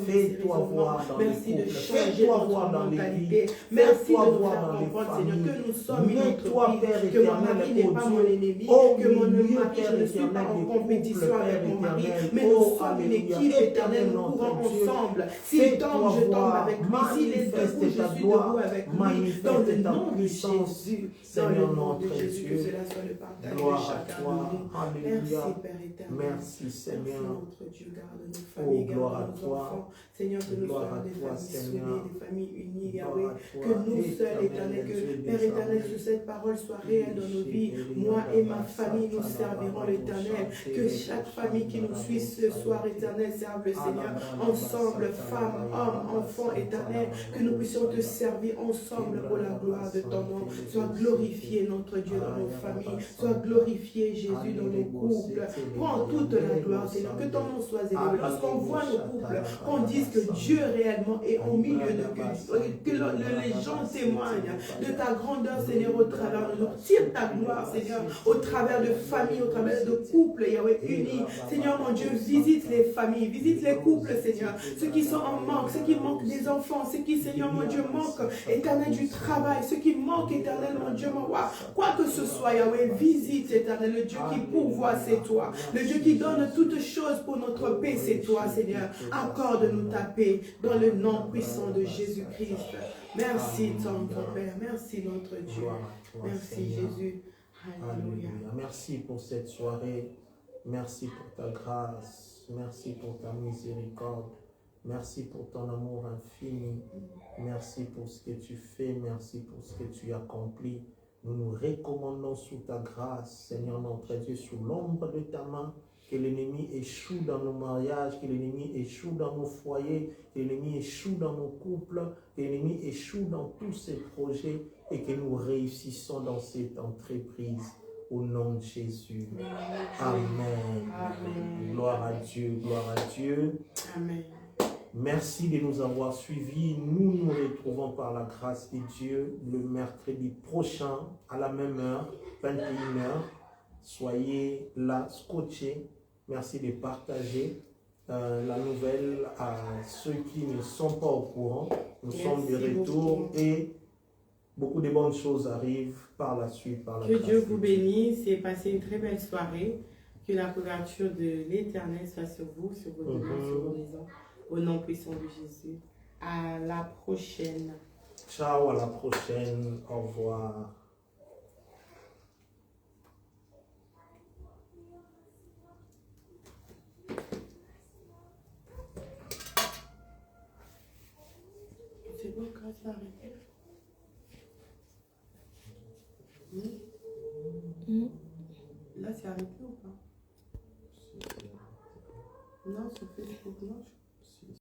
Fais-toi voir dans les couples. Fais-toi voir dans les vies. Fais-toi voir dans les familles. Mets-toi, Père éternel, oh Dieu. Oh mon Dieu, Père éternel, en compétition avec mon mari, mais nous sommes une équipe éternelle, nous courons ensemble. S'il tombe, je tombe avec lui. S'il est debout, je suis debout avec lui. Dans le nom de Jésus, Seigneur notre Jésus, que Dieu. cela soit le partage de Gloire à chacun toi. de nous. Alléluia. Merci, Père éternel. Merci, Seigneur. Merci, notre Dieu, garde nos familles, gloire garde à nos toi. enfants. Seigneur, que nous Gloire soyons à des toi, familles Seigneur. soudées, des familles unies, Gloire Yahweh. à toi, Que nous seuls, éternel, Dieu que des Père éternel, armées. que cette parole soit réelle dans nos vies. Moi et ma famille, nous servirons l'éternel. Que chaque famille qui nous suit ce soir, éternel, serve le Seigneur. Ensemble, femmes, hommes, enfants, éternel, que nous puissions te servir ensemble pour la gloire de ton nom. Sois glorifié, notre Dieu, dans nos familles. Sois glorifié, Jésus, dans nos couples. Prends toute la gloire, Seigneur. Que ton nom soit élevé. Lorsqu'on voit nos couples, qu'on dise que Dieu réellement est au milieu de que les gens témoignent de ta grandeur, Seigneur, au travers de nous. Tire ta gloire, Seigneur, au travers de familles, au travers de couples, Yahweh, unis. Seigneur, mon Dieu, visite les familles, visite les couples, Seigneur. Ceux qui sont en manque, ceux qui manquent des enfants, ceux qui, Seigneur, mon Dieu, manquent, éternel, du travail, ceux qui manquent, éternel, mon Dieu, mon roi. Quoi que ce soit, Yahweh, visite, éternel, le Dieu qui pourvoit, c'est toi. Le Dieu qui donne toutes choses pour notre paix, c'est toi, Seigneur. Accorde-nous ta paix dans le nom puissant de Jésus-Christ. Merci, ton Père. Merci, notre Dieu. Merci, Jésus. Alléluia. Alléluia. Merci pour cette soirée. Merci pour ta grâce. Merci pour ta miséricorde. Merci pour ton amour infini. Merci pour ce que tu fais. Merci pour ce que tu accomplis. Nous nous recommandons sous ta grâce, Seigneur notre Dieu, sous l'ombre de ta main. Que l'ennemi échoue dans nos mariages, que l'ennemi échoue dans nos foyers, que l'ennemi échoue dans nos couples, que l'ennemi échoue dans tous ces projets et que nous réussissons dans cette entreprise. Au nom de Jésus. Amen. Amen. Gloire à Dieu, gloire à Dieu. Amen. Merci de nous avoir suivis. Nous nous retrouvons par la grâce de Dieu le mercredi prochain à la même heure, 21h. Soyez là, scotchés. Merci de partager la nouvelle à ceux qui ne sont pas au courant. Nous sommes de retour beaucoup. et beaucoup de bonnes choses arrivent par la suite. Par la Que grâce Dieu de vous bénisse et passez une très belle soirée. Que la couverture de l'Éternel soit sur vous, sur vos demeures, sur vos maisons. Au nom puissant de Jésus. À la prochaine. Ciao, à la prochaine. Au revoir. C'est bon quand ça arrête. Là, c'est arrêté ou pas? Non, sur Facebook, non.